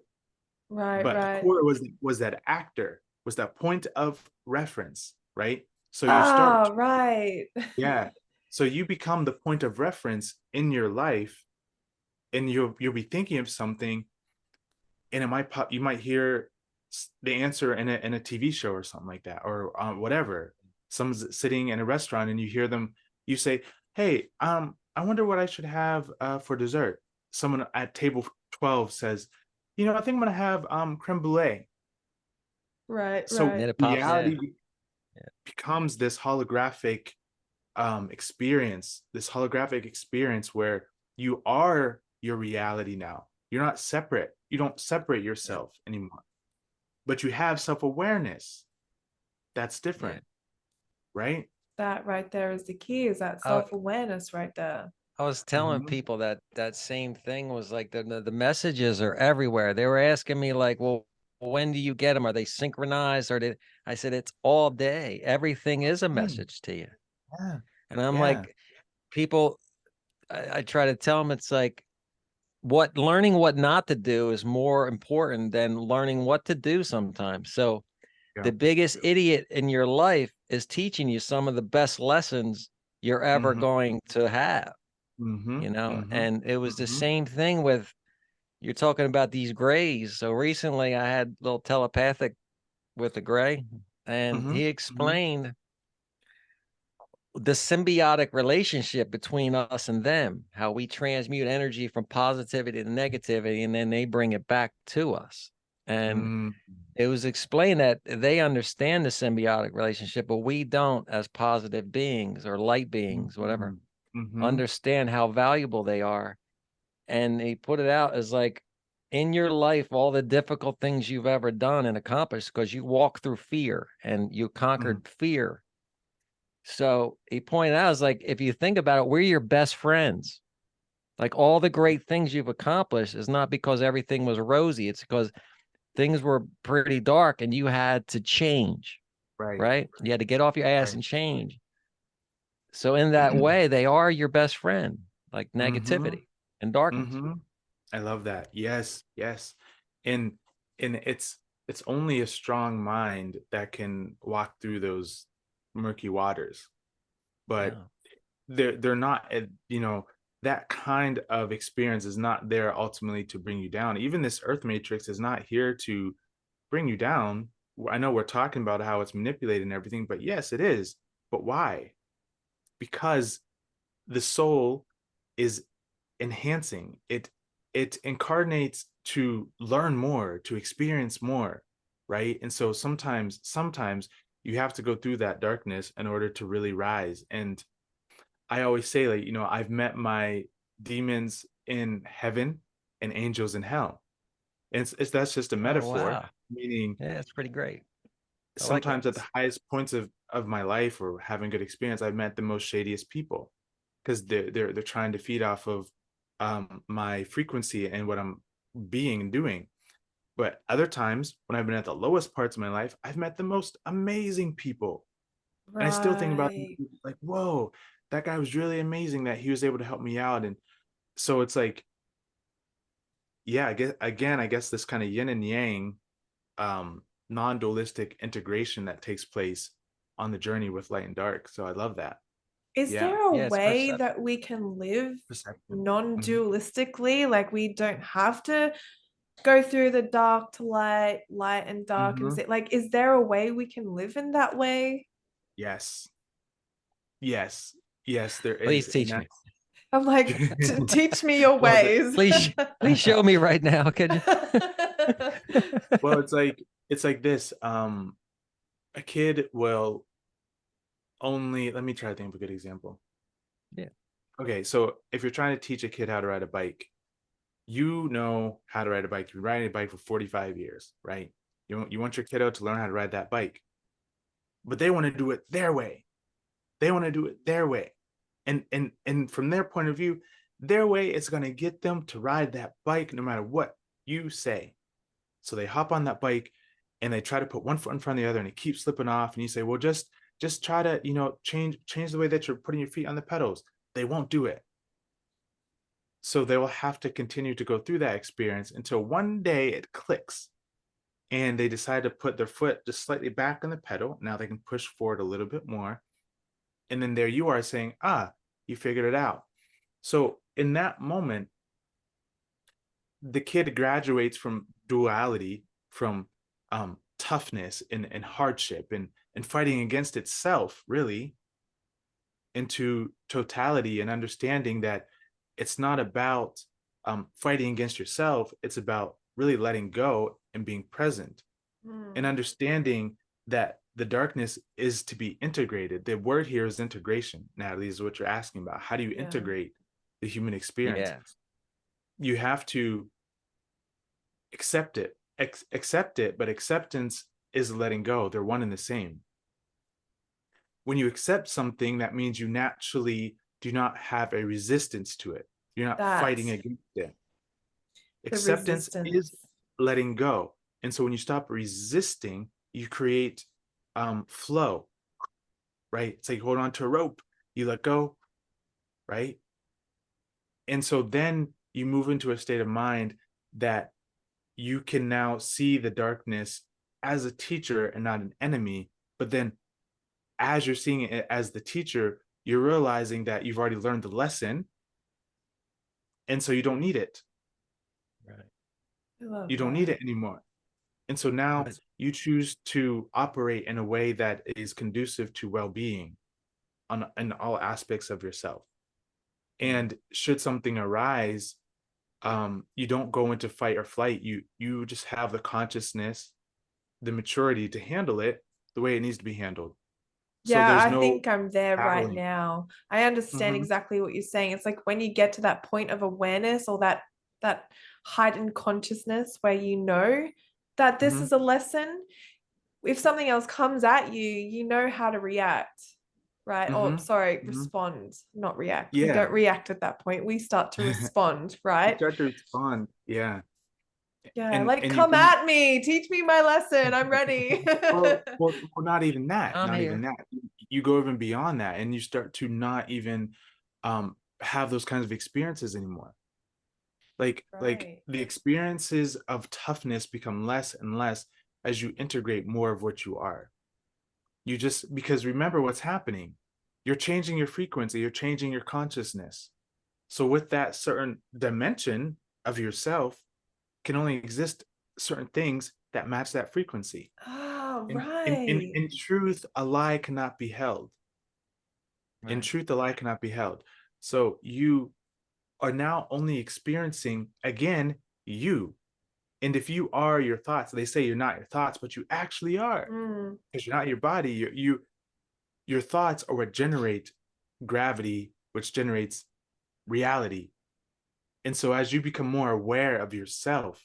Speaker 3: Right,
Speaker 1: But the
Speaker 3: right.
Speaker 1: core was that actor, was that point of reference, right? So you
Speaker 3: Ah,
Speaker 1: start,
Speaker 3: right.
Speaker 1: yeah. So you become the point of reference in your life, and you'll be thinking of something, and it might pop. You might hear the answer in a TV show or something like that, or whatever. Someone's sitting in a restaurant, and you hear them. You say, "Hey, I wonder what I should have for dessert." Someone at table 12 says, I think I'm gonna have creme brulee.
Speaker 3: Right,
Speaker 1: So
Speaker 2: And then
Speaker 3: right.
Speaker 2: it pops.
Speaker 1: reality
Speaker 2: Yeah.
Speaker 1: becomes this holographic experience where you are your reality now. You're not separate. You don't separate yourself anymore, but you have self-awareness. That's different,
Speaker 2: Yeah.
Speaker 1: right?
Speaker 3: That right there is the key, is that
Speaker 2: I,
Speaker 3: self-awareness right there.
Speaker 2: I was telling
Speaker 1: Mhm.
Speaker 2: people that same thing was like the messages are everywhere. They were asking me like, well, when do you get them? Are they synchronized? I said, it's all day. Everything is a message to you.
Speaker 1: Yeah.
Speaker 2: And I'm
Speaker 1: Yeah.
Speaker 2: like, people, I try to tell them it's like learning what not to do is more important than learning what to do sometimes. So
Speaker 1: Yeah.
Speaker 2: the biggest idiot in your life is teaching you some of the best lessons you're ever
Speaker 1: Mhm.
Speaker 2: going to have,
Speaker 1: Mhm. Mhm.
Speaker 2: and it was the
Speaker 1: Mhm.
Speaker 2: same thing with, you're talking about these grays. So recently I had a little telepathic with the gray, and
Speaker 1: Mhm.
Speaker 2: he
Speaker 1: Mhm.
Speaker 2: explained the symbiotic relationship between us and them, how we transmute energy from positivity to negativity, and then they bring it back to us. And
Speaker 1: Mm.
Speaker 2: it was explained that they understand the symbiotic relationship, but we don't, as positive beings or light beings, whatever,
Speaker 1: Mhm. Mhm.
Speaker 2: understand how valuable they are. And he put it out as like, in your life, all the difficult things you've ever done and accomplished, because you walk through fear and you
Speaker 1: Mhm.
Speaker 2: conquered fear. So he pointed out, is like, if you think about it, we're your best friends. Like, all the great things you've accomplished is not because everything was rosy. It's because things were pretty dark and you had to change,
Speaker 1: Right.
Speaker 2: right? You had to get off your ass
Speaker 1: Right.
Speaker 2: and change. So in that way, they are your best friend, like
Speaker 1: Mhm.
Speaker 2: negativity and darkness.
Speaker 1: Mhm. I love that. Yes, yes. And it's only a strong mind that can walk through those murky waters. But
Speaker 2: Yeah.
Speaker 1: they're not that kind of experience is not there ultimately to bring you down. Even this earth matrix is not here to bring you down. I know we're talking about how it's manipulated and everything, but yes, it is. But why? Because the soul is enhancing it. It incarnates to learn more, to experience more, right? And so sometimes you have to go through that darkness in order to really rise. And I always say, like, I've met my demons in heaven and angels in hell. And it's that's just a
Speaker 2: Oh,
Speaker 1: metaphor,
Speaker 2: wow.
Speaker 1: meaning
Speaker 2: Yeah, it's pretty great. I like it.
Speaker 1: sometimes at the highest points of my life or having good experience, I've met the most shadiest people because they're trying to feed off of my frequency and what I'm being and doing. But other times when I've been at the lowest parts of my life, I've met the most amazing people. And I still think about
Speaker 3: Right.
Speaker 1: like, whoa, that guy was really amazing that he was able to help me out. And so it's like, yeah, I guess this kind of yin and yang, non-dualistic integration that takes place on the journey with light and dark. So I love that.
Speaker 3: Is
Speaker 1: Yeah.
Speaker 3: there a
Speaker 2: Yeah, it's
Speaker 3: way
Speaker 2: perception.
Speaker 3: that we can live
Speaker 1: Perception. Mhm.
Speaker 3: non-dualistically? Like, we don't have to go through the dark to light, light and dark, and
Speaker 1: Mm-hmm.
Speaker 3: say, like, is there a way we can live in that way?
Speaker 1: Yes. Yes. Yes, there
Speaker 2: Please
Speaker 1: is. And
Speaker 2: teach me.
Speaker 3: I'm like, teach me your
Speaker 1: well,
Speaker 3: ways.
Speaker 2: Please show me right now, could you?
Speaker 1: well, it's like this. A kid will only, let me try to think of a good example.
Speaker 2: Yeah.
Speaker 1: Okay, so if you're trying to teach a kid how to ride a bike, you know how to ride a bike. You've been riding a bike for 45 years, right? You want your kiddo to learn how to ride that bike, but they want to do it their way. They want to do it their way. And from their point of view, their way is going to get them to ride that bike no matter what you say. So they hop on that bike and they try to put one foot in front of the other and it keeps slipping off. And you say, well, just try to, change the way that you're putting your feet on the pedals. They won't do it. So they will have to continue to go through that experience until one day it clicks and they decide to put their foot just slightly back on the pedal. Now they can push forward a little bit more. And then there you are saying, you figured it out. So in that moment, the kid graduates from duality, from toughness and hardship and fighting against itself, really, into totality and understanding that it's not about fighting against yourself. It's about really letting go and being present and understanding that the darkness is to be integrated. The word here is integration. Natalie, is what you're asking about. How do you integrate the human experience?
Speaker 2: Yeah.
Speaker 1: You have to accept it, but acceptance is letting go. They're one and the same. When you accept something, that means you naturally do not have a resistance to it. You're not fighting against it. Acceptance is letting go. And so when you stop resisting, you create flow, right? It's like hold on to a rope, you let go, right? And so then you move into a state of mind that you can now see the darkness as a teacher and not an enemy. But then as you're seeing it as the teacher, you're realizing that you've already learned the lesson. And so you don't need it. Right. You don't need it anymore. And so now you choose to operate in a way that is conducive to well-being in all aspects of yourself. And should something arise, you don't go into fight or flight. You just have the consciousness, the maturity to handle it the way it needs to be handled.
Speaker 3: Yeah,
Speaker 1: so there's
Speaker 3: I
Speaker 1: no
Speaker 3: think I'm there right
Speaker 1: battling.
Speaker 3: now. I understand exactly what you're saying. It's like when you get to that point of awareness or that heightened consciousness where you know that this is a lesson, if something else comes at you, you know how to react, right? Or sorry, respond, not react. We don't react at that point. We start to respond, right?
Speaker 1: You start to respond. Yeah.
Speaker 3: Yeah, like come at me, teach me my lesson. I'm ready.
Speaker 1: well, not even that.
Speaker 2: I'm
Speaker 1: not
Speaker 2: here.
Speaker 1: even that. You go even beyond that, and you start to not even have those kinds of experiences anymore. Like the experiences of toughness become less and less as you integrate more of what you are. You just, because remember what's happening. You're changing your frequency. You're changing your consciousness. So with that certain dimension of yourself can only exist certain things that match that frequency.
Speaker 3: Oh,
Speaker 1: In truth, a lie cannot be held.
Speaker 2: Right.
Speaker 1: In truth, a lie cannot be held. So you are now only experiencing, again, you. And if you are your thoughts, they say you're not your thoughts, but you actually are. Because you're not your body. Your thoughts are what generate gravity, which generates reality. And so as you become more aware of yourself,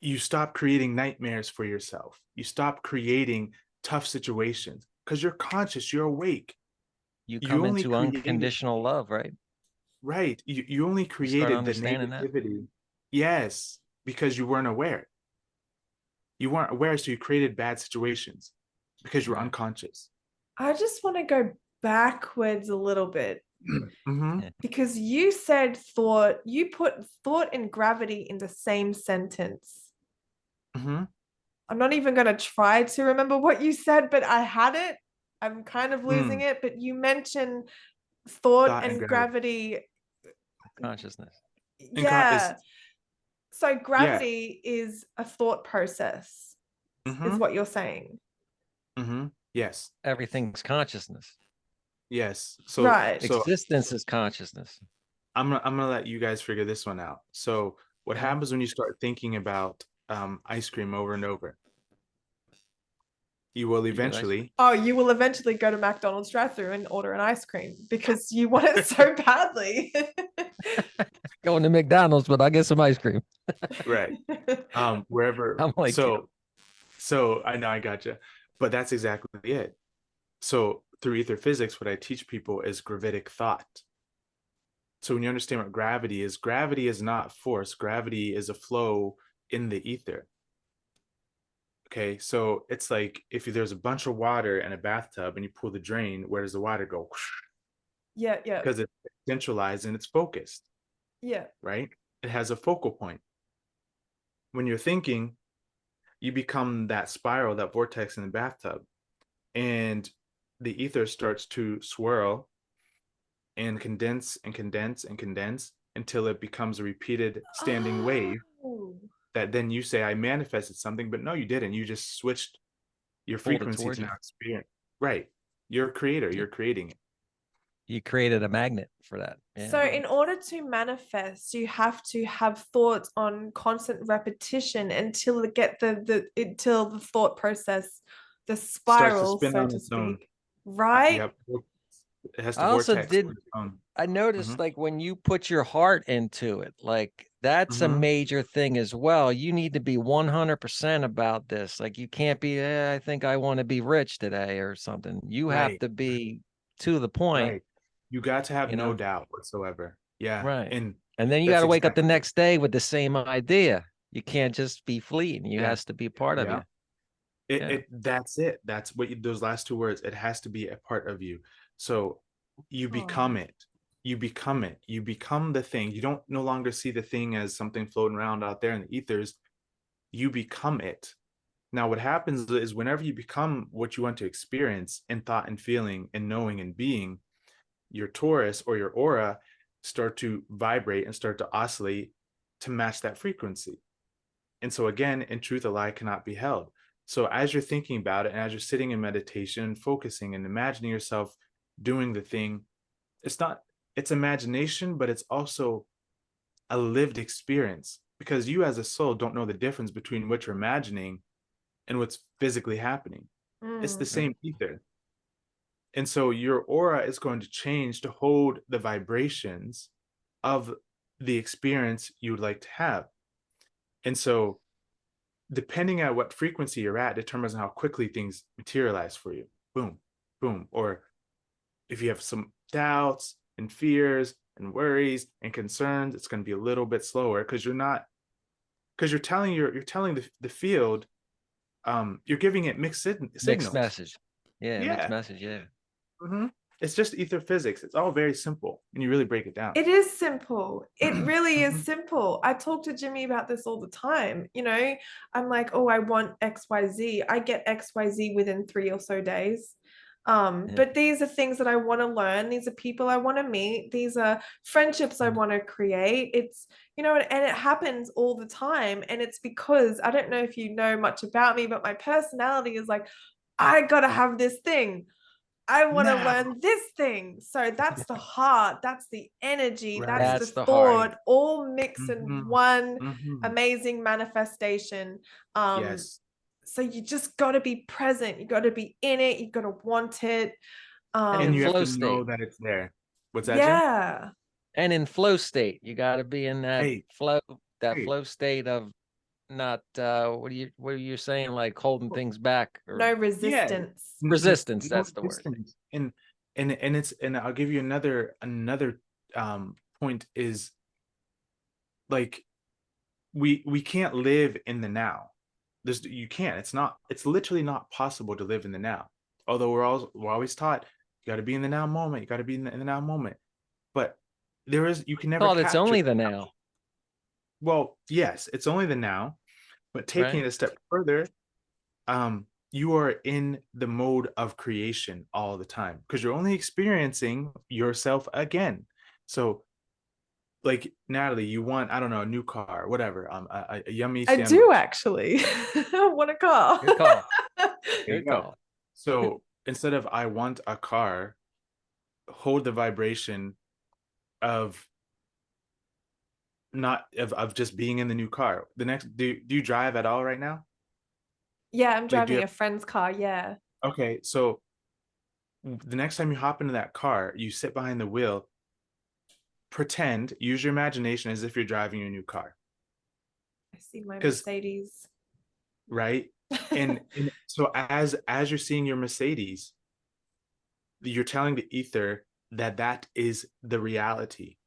Speaker 1: you stop creating nightmares for yourself. You stop creating tough situations because you're conscious, you're awake.
Speaker 2: You come into unconditional love, right?
Speaker 1: Right. You only created the negativity. Yes, because you weren't aware. You weren't aware, so you created bad situations because you were unconscious.
Speaker 3: I just want to go backwards a little bit. Because you said thought, you put thought and gravity in the same sentence. I'm not even going to try to remember what you said, but I had it. I'm kind of losing it, but you mentioned thought and gravity.
Speaker 2: Consciousness.
Speaker 3: Yeah. So gravity is a thought process, is what you're saying.
Speaker 1: Yes.
Speaker 2: Everything's consciousness.
Speaker 1: Yes.
Speaker 3: Right.
Speaker 2: Existence is consciousness.
Speaker 1: I'm gonna let you guys figure this one out. So what
Speaker 2: Okay.
Speaker 1: happens when you start thinking about ice cream over and over? You will eventually.
Speaker 3: Oh, you will eventually go to McDonald's drive-thru and order an ice cream because you want it so badly.
Speaker 2: Going to McDonald's, but I'll get some ice cream.
Speaker 1: Right. Wherever.
Speaker 2: I'm like,
Speaker 1: So I know I gotcha. But that's exactly it. So through ether physics, what I teach people is gravitic thought. So when you understand what gravity is not force. Gravity is a flow in the ether. Okay, so it's like if there's a bunch of water in a bathtub and you pull the drain, where does the water go?
Speaker 3: Yeah.
Speaker 1: Because it's centralized and it's focused.
Speaker 3: Yeah.
Speaker 1: Right? It has a focal point. When you're thinking, you become that spiral, that vortex in the bathtub, and the ether starts to swirl and condense and condense and condense until it becomes a repeated standing wave that then you say, I manifested something, but no, you didn't. You just switched your frequency to now experience. Right. You're a creator. You're creating it.
Speaker 2: You created a magnet for that.
Speaker 3: Yeah. So in order to manifest, you have to have thoughts on constant repetition until it get until the thought process, the spiral, so to speak. Right?
Speaker 1: Yep. It has to
Speaker 2: I also
Speaker 1: vortex.
Speaker 2: I noticed like when you put your heart into it, like that's a major thing as well. You need to be 100% about this. Like you can't be, I think I want to be rich today or something. You have to be to the point.
Speaker 1: Right. You got to have no doubt whatsoever. Yeah.
Speaker 2: Right. And then you got to wake up the next day with the same idea. You can't just be fleeting. You has to be part of you.
Speaker 1: That's it. That's what those last two words. It has to be a part of you. So you become it. You become it. You become the thing. You don't no longer see the thing as something floating around out there in the ethers. You become it. Now, what happens is whenever you become what you want to experience in thought and feeling and knowing and being, your Taurus or your aura start to vibrate and start to oscillate to match that frequency. And so again, in truth, a lie cannot be held. So as you're thinking about it and as you're sitting in meditation and focusing and imagining yourself doing the thing, it's imagination, but it's also a lived experience because you as a soul don't know the difference between what you're imagining and what's physically happening. It's the same ether. And so your aura is going to change to hold the vibrations of the experience you would like to have. And so depending on what frequency you're at determines how quickly things materialize for you. Boom, boom. Or if you have some doubts and fears and worries and concerns, it's going to be a little bit slower because you're telling the field, you're giving it mixed signals.
Speaker 2: Mixed message. Mixed message.
Speaker 1: It's just ether physics. It's all very simple when you really break it down.
Speaker 3: It is simple. It really is simple. I talk to Jimmy about this all the time. You know, I'm like, oh, I want XYZ. I get XYZ within 3 or so days. But these are things that I want to learn. These are people I want to meet. These are friendships I want to create. It's, you know, and it happens all the time. And it's because I don't know if you know much about me, but my personality is like, I gotta have this thing. I want to learn this thing. So that's the heart, that's the energy, that's the thought, all mixed in one amazing manifestation. So you just got to be present. You got to be in it. You got to want it.
Speaker 1: And you have to know that it's there. What's that?
Speaker 3: Yeah.
Speaker 1: Jim?
Speaker 2: And in flow state, you got to be in that flow state of not what are you saying, like holding things back or
Speaker 3: no resistance.
Speaker 2: Resistance, that's the word.
Speaker 1: And I'll give you another point is like we can't live in the now. You can't. It's literally not possible to live in the now. Although we're always taught you got to be in the now moment. You got to be in the now moment. But you can never.
Speaker 2: It's only the now.
Speaker 1: Well, yes, it's only the now. But taking it a step further, you are in the mode of creation all the time because you're only experiencing yourself again. So like Natalie, you want, I don't know, a new car, whatever, a yummy
Speaker 3: I do
Speaker 1: sandwich.
Speaker 3: actually. What a car.
Speaker 2: Good call.
Speaker 1: There you
Speaker 2: Good
Speaker 1: go.
Speaker 2: call.
Speaker 1: So instead of I want a car, hold the vibration of not of just being in the new car. The next, do you drive at all right now?
Speaker 3: Yeah, I'm
Speaker 1: Like, do you
Speaker 3: driving a friend's car. Yeah.
Speaker 1: okay, so the next time you hop into that car, you sit behind the wheel, use your imagination as if you're driving your new car.
Speaker 3: I see my
Speaker 1: Because,
Speaker 3: Mercedes.
Speaker 1: right? And so as you're seeing your Mercedes, you're telling the ether that that is the reality.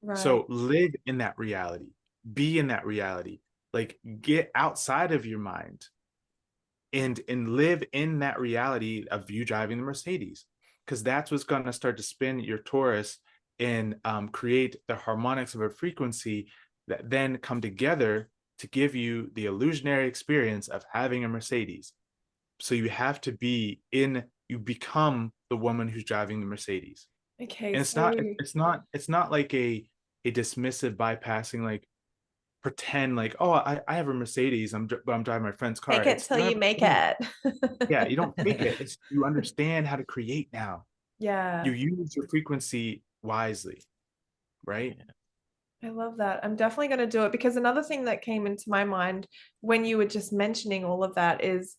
Speaker 3: Right.
Speaker 1: So live in that reality, be in that reality, like get outside of your mind and live in that reality of you driving the Mercedes, because that's what's going to start to spin your Taurus and create the harmonics of a frequency that then come together to give you the illusionary experience of having a Mercedes. So you have to be in, you become the woman who's driving the Mercedes.
Speaker 3: Okay,
Speaker 1: And
Speaker 3: so
Speaker 1: it's not like a dismissive bypassing, like pretend like, oh, I have a Mercedes, but I'm driving my friend's car.
Speaker 3: fake it
Speaker 1: It's
Speaker 3: till
Speaker 1: you don't
Speaker 3: you
Speaker 1: have to
Speaker 3: make
Speaker 1: fake
Speaker 3: it.
Speaker 1: it. Yeah, you don't fake it. It's you understand how to create now.
Speaker 3: Yeah.
Speaker 1: You use your frequency wisely, right?
Speaker 3: I love that. I'm definitely going to do it because another thing that came into my mind when you were just mentioning all of that is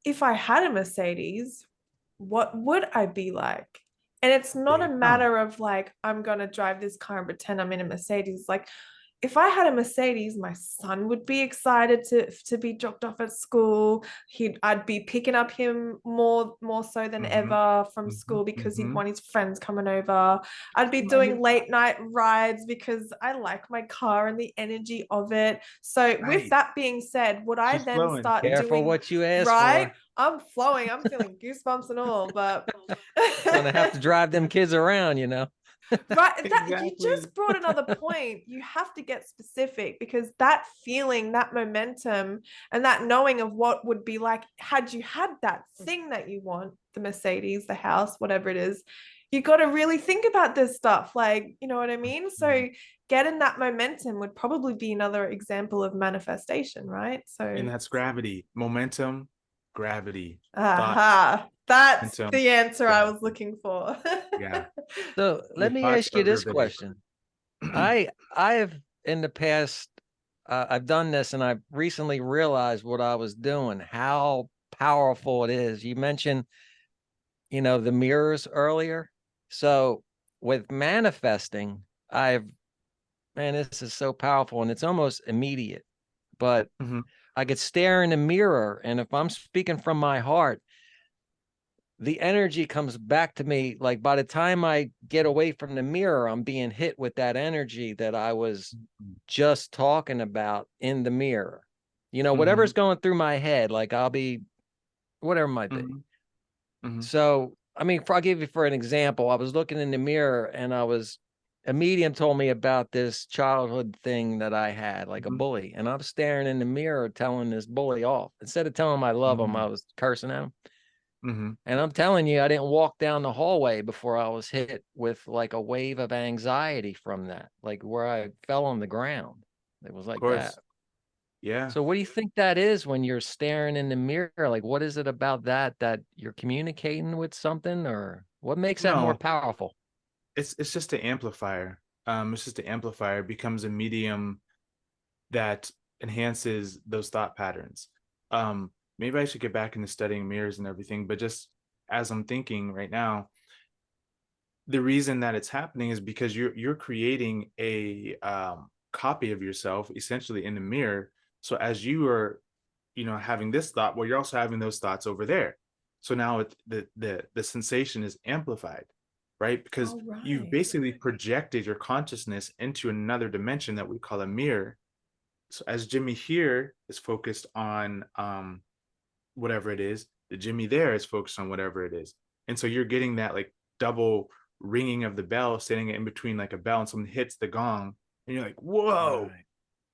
Speaker 3: if I had a Mercedes, what would I be like? And it's
Speaker 1: There
Speaker 3: not a
Speaker 1: you go.
Speaker 3: matter of like, I'm going to drive this car and pretend I'm in a Mercedes. Like, if I had a Mercedes, my son would be excited to be dropped off at school. I'd be picking up him more so than
Speaker 1: Mm-hmm,
Speaker 3: ever from
Speaker 1: mm-hmm,
Speaker 3: school because he'd
Speaker 1: mm-hmm.
Speaker 3: want his friends coming over. I'd be
Speaker 1: My new
Speaker 3: doing late night rides because I like my car and the energy of it. So with
Speaker 1: right.
Speaker 3: that being said, would I
Speaker 1: She's
Speaker 3: then
Speaker 1: flowing.
Speaker 3: start
Speaker 2: Careful
Speaker 3: doing
Speaker 2: what you ask
Speaker 3: right?
Speaker 2: for.
Speaker 3: I'm flowing. I'm feeling goosebumps and all, but
Speaker 2: Gonna have to drive them kids around, you know.
Speaker 3: right, that you
Speaker 1: Exactly.
Speaker 3: just brought another point. You have to get specific because that feeling, that momentum, and that knowing of what would be like had you had that thing that you want, the Mercedes, the house, whatever it is, you got to really think about this stuff. Like, you know what I mean? So getting that momentum would probably be another example of manifestation, right?
Speaker 1: And
Speaker 3: So
Speaker 1: that's gravity, momentum, gravity, thought,
Speaker 3: aha, that's
Speaker 1: momentum,
Speaker 3: the answer I was
Speaker 1: gravity.
Speaker 3: looking for.
Speaker 1: Yeah.
Speaker 2: So
Speaker 1: Your
Speaker 2: let me
Speaker 1: thoughts
Speaker 2: ask you
Speaker 1: are
Speaker 2: this
Speaker 1: riveting.
Speaker 2: question. I've in the past I've done this and I've recently realized what I was doing, how powerful it is. You mentioned, you know, the mirrors earlier. So with manifesting, man, this is so powerful and it's almost immediate. But
Speaker 1: Mhm.
Speaker 2: I could stare in the mirror, and if I'm speaking from my heart, the energy comes back to me. Like by the time I get away from the mirror, I'm being hit with that energy that I was just talking about in the mirror. You know, whatever's
Speaker 1: Mhm.
Speaker 2: going through my head, like I'll be whatever it might be.
Speaker 1: Mhm. Mhm.
Speaker 2: So, I mean, I'll give you for an example. I was looking in the mirror and a medium told me about this childhood thing that I had, like a
Speaker 1: Mhm.
Speaker 2: bully. And I'm staring in the mirror telling this bully off. Instead of telling him I love him, I
Speaker 1: Mhm.
Speaker 2: was cursing at him.
Speaker 1: Mhm.
Speaker 2: And I'm telling you, I didn't walk down the hallway before I was hit with like a wave of anxiety from that, like where I fell on the ground. It was
Speaker 1: Of
Speaker 2: like that.
Speaker 1: course. Yeah.
Speaker 2: So what do you think that is when you're staring in the mirror? Like, what is it about that you're communicating with something, or what makes that more
Speaker 1: No,
Speaker 2: powerful?
Speaker 1: it's just an amplifier. It's just an amplifier, becomes a medium that enhances those thought patterns. Maybe I should get back into studying mirrors and everything, but just as I'm thinking right now, the reason that it's happening is because you're creating a copy of yourself essentially in the mirror. So as you are, you know, having this thought, well, you're also having those thoughts over there. So now the sensation is amplified, right? Because
Speaker 3: All
Speaker 1: you've
Speaker 3: right.
Speaker 1: basically projected your consciousness into another dimension that we call a mirror. So as Jimmy here is focused on whatever it is, the Jimmy there is focused on whatever it is. And so you're getting that like double ringing of the bell, standing in between like a bell and someone hits the gong and you're like, whoa,
Speaker 2: Right.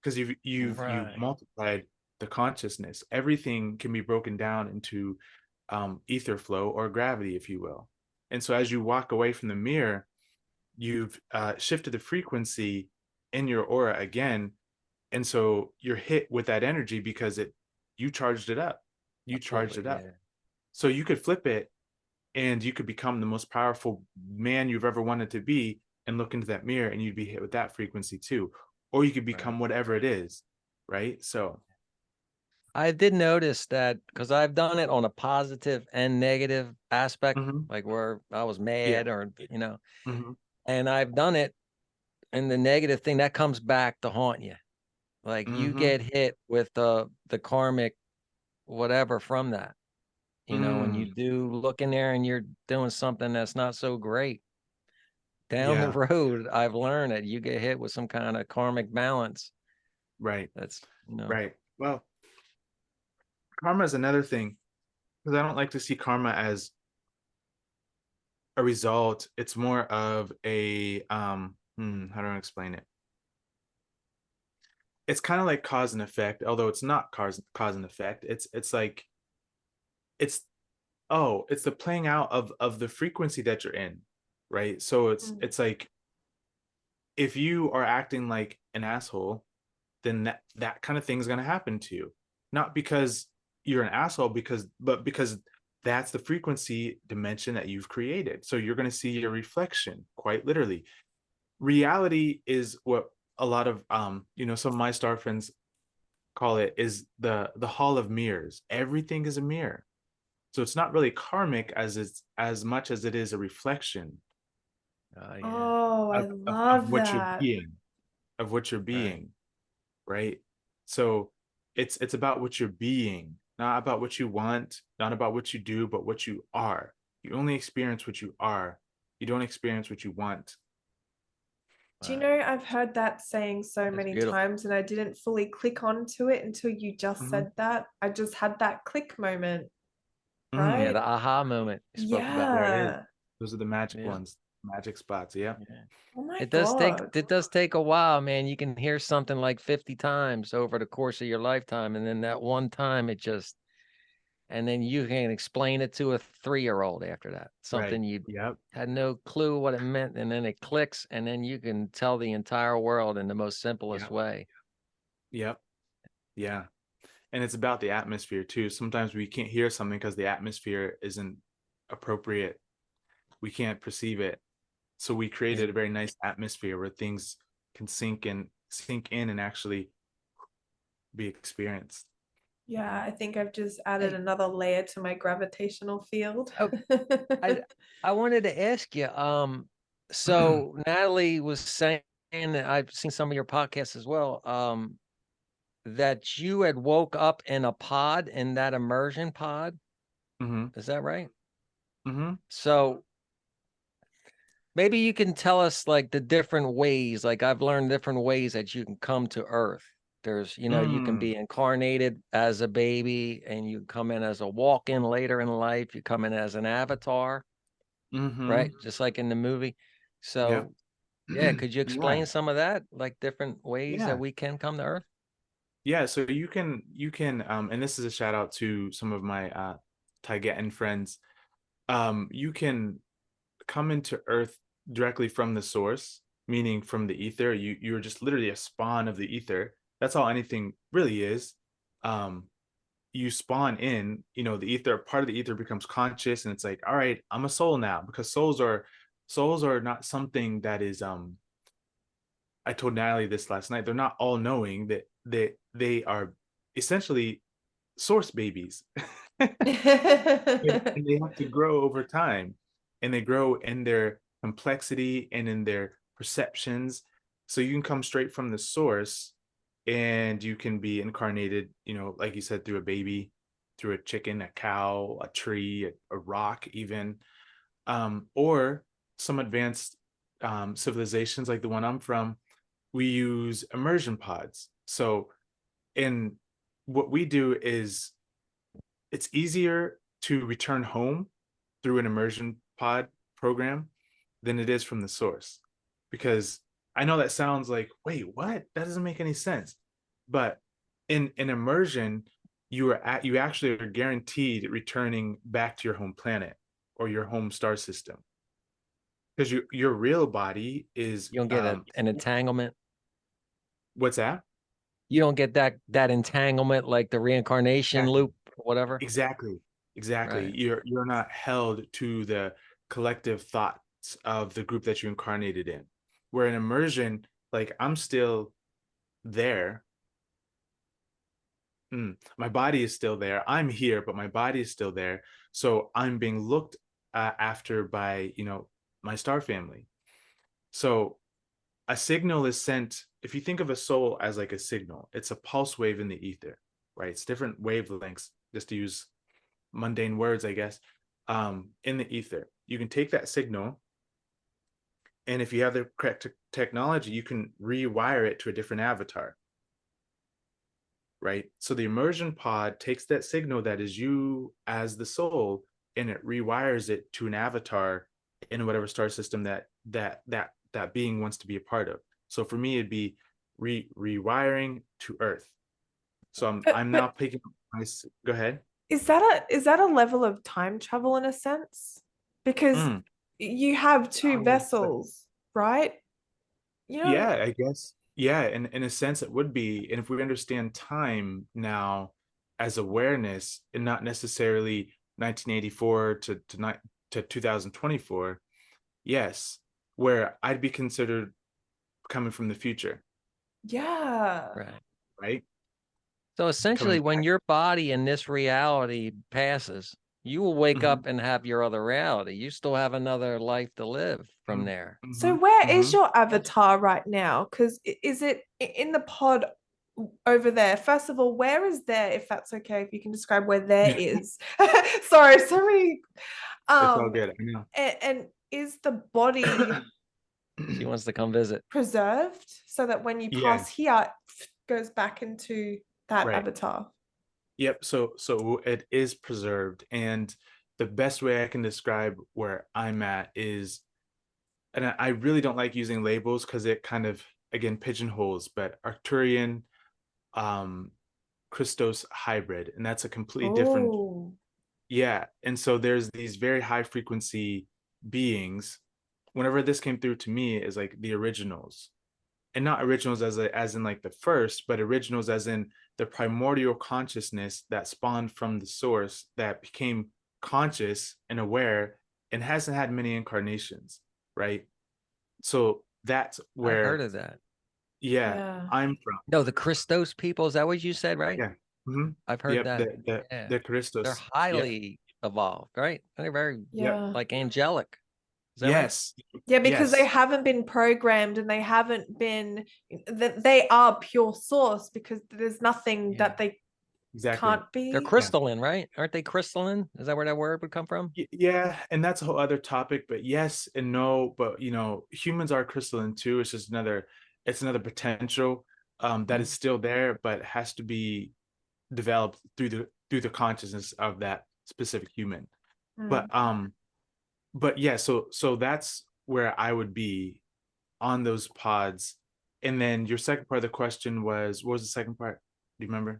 Speaker 1: because you've
Speaker 2: Right.
Speaker 1: multiplied the consciousness. Everything can be broken down into ether flow or gravity, if you will. And so as you walk away from the mirror, you've shifted the frequency in your aura again, and so you're hit with that energy because you charged it up. You charged it up.
Speaker 2: Yeah.
Speaker 1: So you could flip it, and you could become the most powerful man you've ever wanted to be, and look into that mirror, and you'd be hit with that frequency too. Or you could become
Speaker 2: Right.
Speaker 1: whatever it is, right? So
Speaker 2: I did notice that because I've done it on a positive and negative aspect,
Speaker 1: mhm,
Speaker 2: like where I was
Speaker 1: yeah,
Speaker 2: mad or,
Speaker 1: mhm,
Speaker 2: and I've done it, and the negative thing that comes back to haunt you. Like you
Speaker 1: mhm,
Speaker 2: get hit with the karmic whatever from that, when you
Speaker 1: mm,
Speaker 2: do look in there and you're doing something that's not so great. Down the
Speaker 1: yeah,
Speaker 2: road, I've learned that you get hit with some kind of karmic balance.
Speaker 1: right,
Speaker 2: That's,
Speaker 1: right. Well, karma is another thing, because I don't like to see karma as a result. It's more of a how do I explain it? It's kind of like cause and effect, although it's not cause and effect. It's like it's it's the playing out of the frequency that you're in, right? So
Speaker 3: Mm.
Speaker 1: it's like if you are acting like an asshole, then that kind of thing is going to happen to you. Not because you're an asshole, but because that's the frequency dimension that you've created. So you're going to see your reflection, quite literally. Reality is what a lot of some of my star friends call it, is the hall of mirrors. Everything is a mirror. So it's not really karmic as much as it is a reflection
Speaker 2: Oh yeah.
Speaker 3: Oh, I
Speaker 1: of
Speaker 3: love
Speaker 1: what you're
Speaker 3: that.
Speaker 1: being, of what you're
Speaker 2: Right.
Speaker 1: being, right? So it's about what you're being, not about what you want, not about what you do, but what you are. You only experience what you are. You don't experience what you want.
Speaker 3: Do you
Speaker 2: Right.
Speaker 3: know, I've heard that saying so
Speaker 2: That's
Speaker 3: many
Speaker 2: beautiful.
Speaker 3: times and I didn't fully click onto it until you just
Speaker 1: Mm-hmm.
Speaker 3: said that. I just had that click moment,
Speaker 1: Mm,
Speaker 2: Yeah, the
Speaker 3: right?
Speaker 2: aha moment you spoke about.
Speaker 1: there it is.
Speaker 3: Yeah.
Speaker 1: Those are the magic
Speaker 2: Yeah.
Speaker 1: ones, magic spots. Yeah.
Speaker 2: Yeah.
Speaker 3: Oh my
Speaker 2: It does take
Speaker 3: God.
Speaker 2: it does take a while, man. You can hear something like 50 times over the course of your lifetime, and then that one time and then you can explain it to a 3-year-old after that.
Speaker 1: Right.
Speaker 2: Something you
Speaker 1: Yep.
Speaker 2: had no clue what it meant, and then it clicks, and then you can tell the entire world in the most simplest
Speaker 1: Yep.
Speaker 2: way.
Speaker 1: Yep. Yeah. And it's about the atmosphere too. Sometimes we can't hear something because the atmosphere isn't appropriate. We can't perceive it. So we
Speaker 2: Yeah.
Speaker 1: created a very nice atmosphere where things can sink in and actually be experienced.
Speaker 3: Yeah, I think I've just added
Speaker 2: Hey,
Speaker 3: another layer to my gravitational field.
Speaker 2: oh, I I wanted to ask you, so Natalie was saying that I've seen some of your podcasts as well, that you had woke up in a pod, in that immersion pod.
Speaker 1: Mm-hmm.
Speaker 2: Is that right?
Speaker 1: Mm-hmm.
Speaker 2: So maybe you can tell us like the different ways, like I've learned different ways that you can come to Earth. There's, you can
Speaker 1: Mm.
Speaker 2: be incarnated as a baby and you come in as a walk-in later in life. You come in as an avatar,
Speaker 1: Mm-hmm.
Speaker 2: right? Just like in the movie.
Speaker 1: Yep.
Speaker 2: So yeah, could you
Speaker 1: Yeah.
Speaker 2: explain some of that, like different ways that
Speaker 1: Yeah.
Speaker 2: we can come to Earth?
Speaker 1: Yeah. So you can and this is a shout out to some of my Taigetan friends. You can come into Earth directly from the source, meaning from the ether. You're just literally a spawn of the ether. That's all anything really is. Um, you spawn in, the ether, part of the ether becomes conscious, and it's like, all right, I'm a soul now, because souls are not something that is I told Natalie this last night. They're not all knowing that they are essentially source babies. And they have to grow over time, and they grow in their complexity and in their perceptions. So you can come straight from the source, and you can be incarnated, like you said, through a baby, through a chicken, a cow, a tree, a rock, even, or some advanced civilizations like the one I'm from. We use immersion pods. So in what we do is, it's easier to return home through an immersion pod program than it is from the source. Because I know that sounds like, wait, what? That doesn't make any sense. But in immersion, you actually are guaranteed returning back to your home planet or your home star system. because your real body is
Speaker 2: You don't get an entanglement.
Speaker 1: what's that?
Speaker 2: You don't get that entanglement like the reincarnation
Speaker 1: Exactly.
Speaker 2: loop or whatever.
Speaker 1: Exactly. Exactly.
Speaker 2: Right.
Speaker 1: You're not held to the collective thoughts of the group that you incarnated in. Where in immersion, like I'm still there. My body is still there. I'm here, but my body is still there. So I'm being looked after by, my star family. So a signal is sent. If you think of a soul as like a signal, it's a pulse wave in the ether, right? It's different wavelengths, just to use mundane words, I guess, in the ether. You can take that signal, and if you have the correct technology, you can rewire it to a different avatar, right? So the immersion pod takes that signal that is you as the soul, and it rewires it to an avatar in whatever star system that being wants to be a part of. So for me, it'd be rewiring to Earth. So I'm now picking up my. Go ahead.
Speaker 3: Is that a level of time travel in a sense? Because you have two vessels, right?
Speaker 1: Yeah, I guess. Yeah, in a sense it would be. And if we understand time now as awareness and not necessarily 1984 to 2024, yes, where I'd be considered coming from the future.
Speaker 3: Yeah.
Speaker 1: Right.
Speaker 2: So essentially, when your body in this reality passes, you will wake up and have your other reality. You still have another life to live from there.
Speaker 3: So where is your avatar right now? Because is it in the pod over there? First of all, where is there, if that's okay, if you can describe where there is. Sorry, so many.
Speaker 1: It's all good. I know.
Speaker 3: And is the body
Speaker 2: She wants to come visit.
Speaker 3: preserved so that when you pass here, it goes back into that avatar?
Speaker 1: Yep. So it is preserved, and the best way I can describe where I'm at is, and I really don't like using labels because it kind of again pigeonholes, but Arcturian, Christos hybrid, and that's a completely different. Yeah, and so there's these very high frequency beings. Whenever this came through to me, is like the originals, and not originals as in like the first, but originals as in the primordial consciousness that spawned from the source that became conscious and aware and hasn't had many incarnations, right? So that's where
Speaker 2: I heard of that.
Speaker 1: Yeah, I'm from.
Speaker 2: No, the Christos people. Is that what you said, right?
Speaker 1: Yeah.
Speaker 2: I've heard that.
Speaker 1: The Christos.
Speaker 2: They're highly evolved, right? They're very like angelic. Is that right?
Speaker 3: Yeah, because they haven't been programmed and they haven't been that they are pure source because there's nothing that they can't be.
Speaker 2: They're crystalline, right? Aren't they crystalline? Is that where that word would come from?
Speaker 1: Yeah, and that's a whole other topic, but yes and no. But humans are crystalline too. It's just another potential that is still there, but has to be developed through the consciousness of that specific human. But yeah, so that's where I would be on those pods. And then your second part of the question was, what was the second part? Do you remember?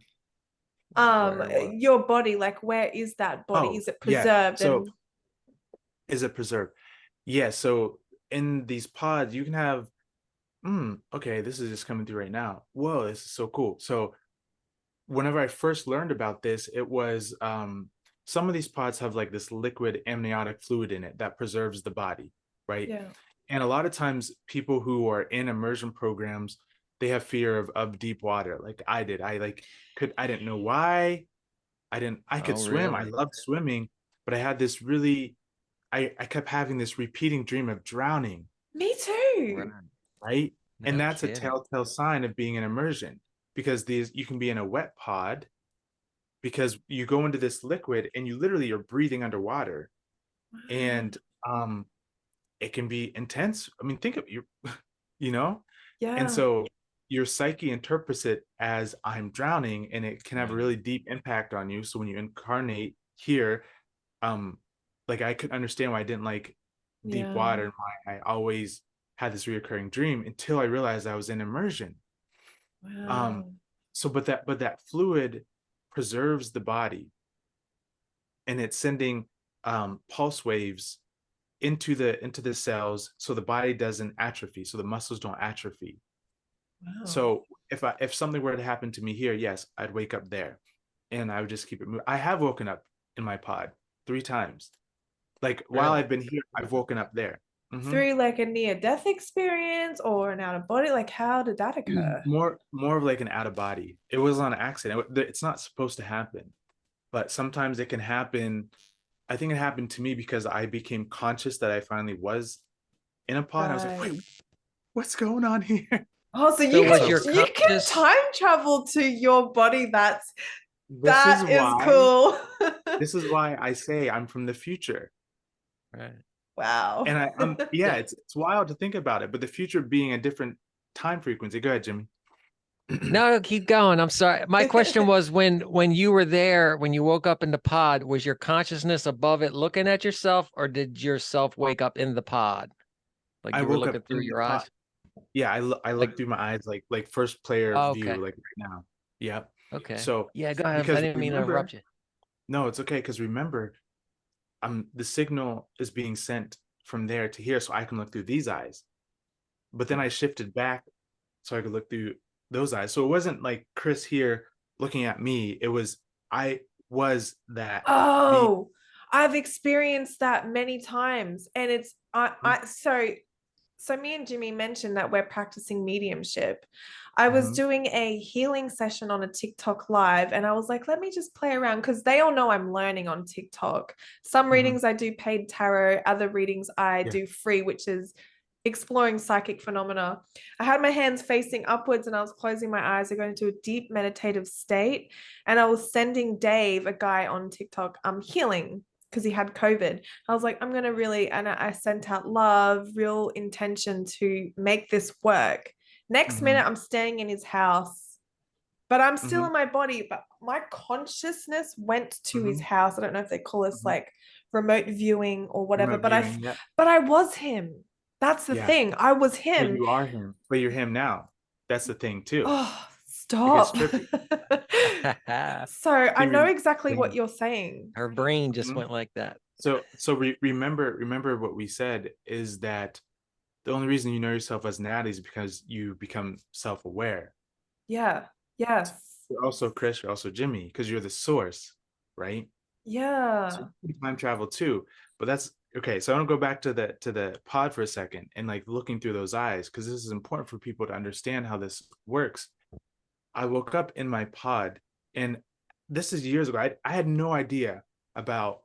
Speaker 3: Your body, like where is that body? Is it preserved?
Speaker 1: So is it preserved? Yeah, so in these pods you can have okay, this is just coming through right now. Whoa, this is so cool. So whenever I first learned about this, it was some of these pods have like this liquid amniotic fluid in it that preserves the body, right? Yeah. And a lot of times people who are in immersion programs, they have fear of deep water, like I did. I didn't know why. I could swim. Really? I loved swimming, but I had this I kept having this repeating dream of drowning.
Speaker 3: Me too.
Speaker 1: Right? No, and that's a telltale sign of being in immersion, because you can be in a wet pod because you go into this liquid and you literally are breathing underwater. Wow. And it can be intense. I mean, think of Yeah. And so your psyche interprets it as I'm drowning, and it can have a really deep impact on you. So when you incarnate here, like I could understand why I didn't like deep water. I always had this reoccurring dream until I realized I was in immersion. Wow. So but that fluid preserves the body, and it's sending pulse waves into the cells, so the body doesn't atrophy, so the muscles don't atrophy.
Speaker 3: Wow.
Speaker 1: So if something were to happen to me here, yes, I'd wake up there, and I would just keep it moving. I have woken up in my pod 3 times. Like while
Speaker 2: Really?
Speaker 1: I've been here, I've woken up there.
Speaker 3: Through like a near-death experience or an out-of-body, like how did that
Speaker 1: It was
Speaker 3: occur?
Speaker 1: more of like an out of body. It was on accident. It's not supposed to happen, but sometimes it can happen. I think it happened to me because I became conscious that I finally was in a pod. I was like,
Speaker 3: Right.
Speaker 1: wait, what's going on here?
Speaker 3: Oh, so
Speaker 2: So
Speaker 3: you
Speaker 2: was
Speaker 3: can
Speaker 2: your
Speaker 3: you can
Speaker 2: conscious?
Speaker 3: time travel to your body.
Speaker 1: This is
Speaker 3: That is
Speaker 1: why
Speaker 3: cool.
Speaker 1: this is why I say I'm from the future.
Speaker 2: Right.
Speaker 3: Wow.
Speaker 1: And I'm yeah, it's wild to think about it, but the future being a different time frequency. Go ahead, Jimmy.
Speaker 2: No, keep going. I'm sorry. My question was when you were there, when you woke up in the pod, was your consciousness above it looking at yourself, or did yourself wake up in the pod? Like
Speaker 1: I
Speaker 2: you were
Speaker 1: woke
Speaker 2: looking
Speaker 1: up
Speaker 2: through
Speaker 1: in the
Speaker 2: your
Speaker 1: pod.
Speaker 2: eyes?
Speaker 1: Yeah, I
Speaker 2: Like,
Speaker 1: look through my eyes like first player
Speaker 2: oh,
Speaker 1: view,
Speaker 2: okay.
Speaker 1: like right now. Yeah.
Speaker 2: Okay.
Speaker 1: So
Speaker 2: Yeah, go ahead. I
Speaker 1: because
Speaker 2: didn't mean to
Speaker 1: remember,
Speaker 2: interrupt you.
Speaker 1: no, it's okay, because remember, the signal is being sent from there to here, so I can look through these eyes. But then I shifted back so I could look through those eyes. So it wasn't like Chris here looking at me. It was I was that being.
Speaker 3: Oh, I've experienced that many times. And it's so me and Jimmy mentioned that we're practicing mediumship. I was
Speaker 1: Mhm.
Speaker 3: doing a healing session on a TikTok live, and I was like, let me just play around because they all know I'm learning on TikTok. Some
Speaker 1: Mhm.
Speaker 3: readings I do paid tarot, other readings I
Speaker 1: Yeah.
Speaker 3: do free, which is exploring psychic phenomena. I had my hands facing upwards and I was closing my eyes. I go into a deep meditative state, and I was sending Dave, a guy on TikTok, healing because he had COVID. I was like, I'm gonna really, and I sent out love, real intention to make this work. Next minute,
Speaker 1: Mhm.
Speaker 3: I'm staying in his house, but I'm still
Speaker 1: Mhm.
Speaker 3: in my body. But my consciousness went to his
Speaker 1: Mhm.
Speaker 3: house. I don't know if they call this
Speaker 1: Mhm.
Speaker 3: like remote viewing or whatever,
Speaker 1: Remote viewing. Yeah.
Speaker 3: but I was him. That's the
Speaker 1: Yeah.
Speaker 3: thing. I was
Speaker 1: But
Speaker 3: him.
Speaker 1: you are him. But you're him now. That's the thing too.
Speaker 3: Oh,
Speaker 1: It gets
Speaker 3: stop.
Speaker 1: trippy.
Speaker 3: So I
Speaker 1: See,
Speaker 3: know exactly what
Speaker 1: yeah.
Speaker 3: you're saying.
Speaker 2: Her brain just
Speaker 1: Mhm.
Speaker 2: went like that.
Speaker 1: Remember what we said is that the only reason you know yourself as Natalie is because you become self-aware.
Speaker 3: Yeah. Yes.
Speaker 1: You're also Chris, you're also Jimmy, because you're the source, right? So
Speaker 3: Yeah.
Speaker 1: you can time travel too. But that's okay. So I want to go back to the pod for a second and like looking through those eyes, because this is important for people to understand how this works. I woke up in my pod, and this is years ago. I had no idea about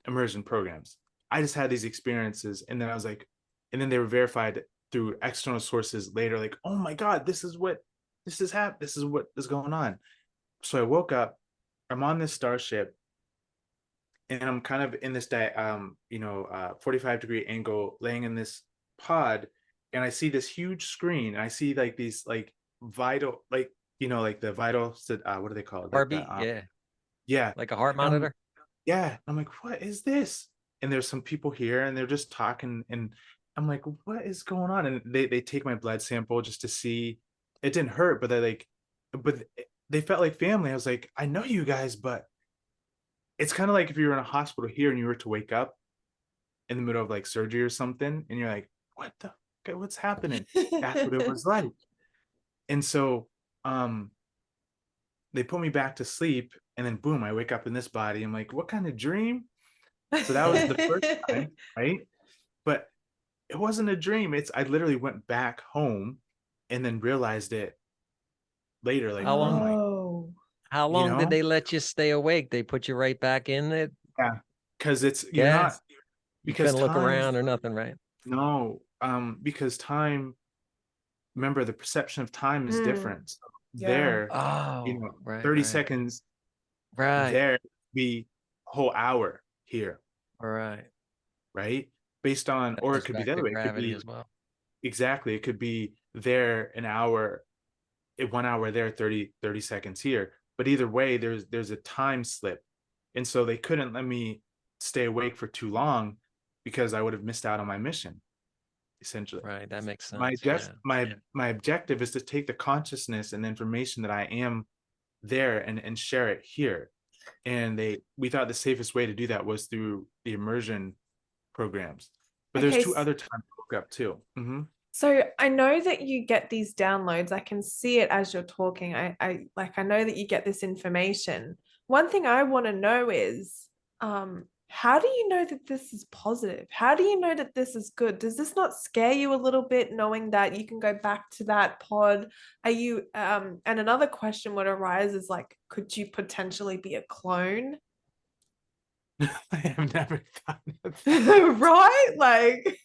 Speaker 1: immersion programs. I just had these experiences, and then I was like, and then they were verified through external sources later, like, oh my God, this is what this is this is what is going on. So I woke up, I'm on this starship, and I'm kind of in this 45-degree angle, laying in this pod, and I see this huge screen, and I see like these like vital, like like the vital, what do they call it? Like the
Speaker 2: Heartbeat, yeah.
Speaker 1: yeah,
Speaker 2: Like a heart
Speaker 1: and
Speaker 2: monitor.
Speaker 1: yeah, I'm like, what is this? And there's some people here, and they're just talking, and I'm like, what is going on? And they take my blood sample just to see. It didn't hurt, but but they felt like family. I was like, I know you guys, but it's kind of like if you were in a hospital here and you were to wake up in the middle of like surgery or something, and you're like, what the, okay, what's happening? That's what it was like. And so, um, they put me back to sleep, and then boom, I wake up in this body. I'm like, what kind of dream? So that was the first time, right? But it wasn't a dream. I literally went back home and then realized it later, like,
Speaker 2: How
Speaker 1: oh
Speaker 2: long?
Speaker 1: my,
Speaker 3: Oh.
Speaker 2: How
Speaker 1: you
Speaker 2: long did
Speaker 1: know,
Speaker 2: they let you stay awake? They put you right back in it?
Speaker 1: yeah, because you're
Speaker 2: Yeah.
Speaker 1: not,
Speaker 2: You
Speaker 1: because
Speaker 2: couldn't look
Speaker 1: time,
Speaker 2: around or nothing, right?
Speaker 1: no, because time, remember the perception of time is
Speaker 3: Mm,
Speaker 1: different. So
Speaker 3: yeah.
Speaker 1: there,
Speaker 2: Oh,
Speaker 1: 30
Speaker 2: right.
Speaker 1: seconds
Speaker 2: Right.
Speaker 1: there be a whole hour here,
Speaker 2: All right.
Speaker 1: right? Based on,
Speaker 2: That
Speaker 1: or it
Speaker 2: goes
Speaker 1: could be
Speaker 2: back
Speaker 1: the
Speaker 2: to
Speaker 1: other way. It could
Speaker 2: gravity
Speaker 1: be
Speaker 2: as well.
Speaker 1: exactly, it could be there an hour, 1 hour there, 30 seconds here. But either way, there's a time slip. And so they couldn't let me stay awake for too long because I would have missed out on my mission, essentially.
Speaker 2: Right. That makes
Speaker 1: My
Speaker 2: sense.
Speaker 1: just
Speaker 2: Yeah.
Speaker 1: my objective is to take the consciousness and the information that I am there and share it here. And we thought the safest way to do that was through the immersion programs. But there's
Speaker 3: Okay,
Speaker 1: two other times I woke up too.
Speaker 3: so I know that you get these downloads. I can see it as you're talking. I know that you get this information. One thing I want to know is, how do you know that this is positive? How do you know that this is good? Does this not scare you a little bit knowing that you can go back to that pod? Are you, and another question would arise is like, could you potentially be a clone?
Speaker 1: I have never thought of that.
Speaker 3: Right? Like,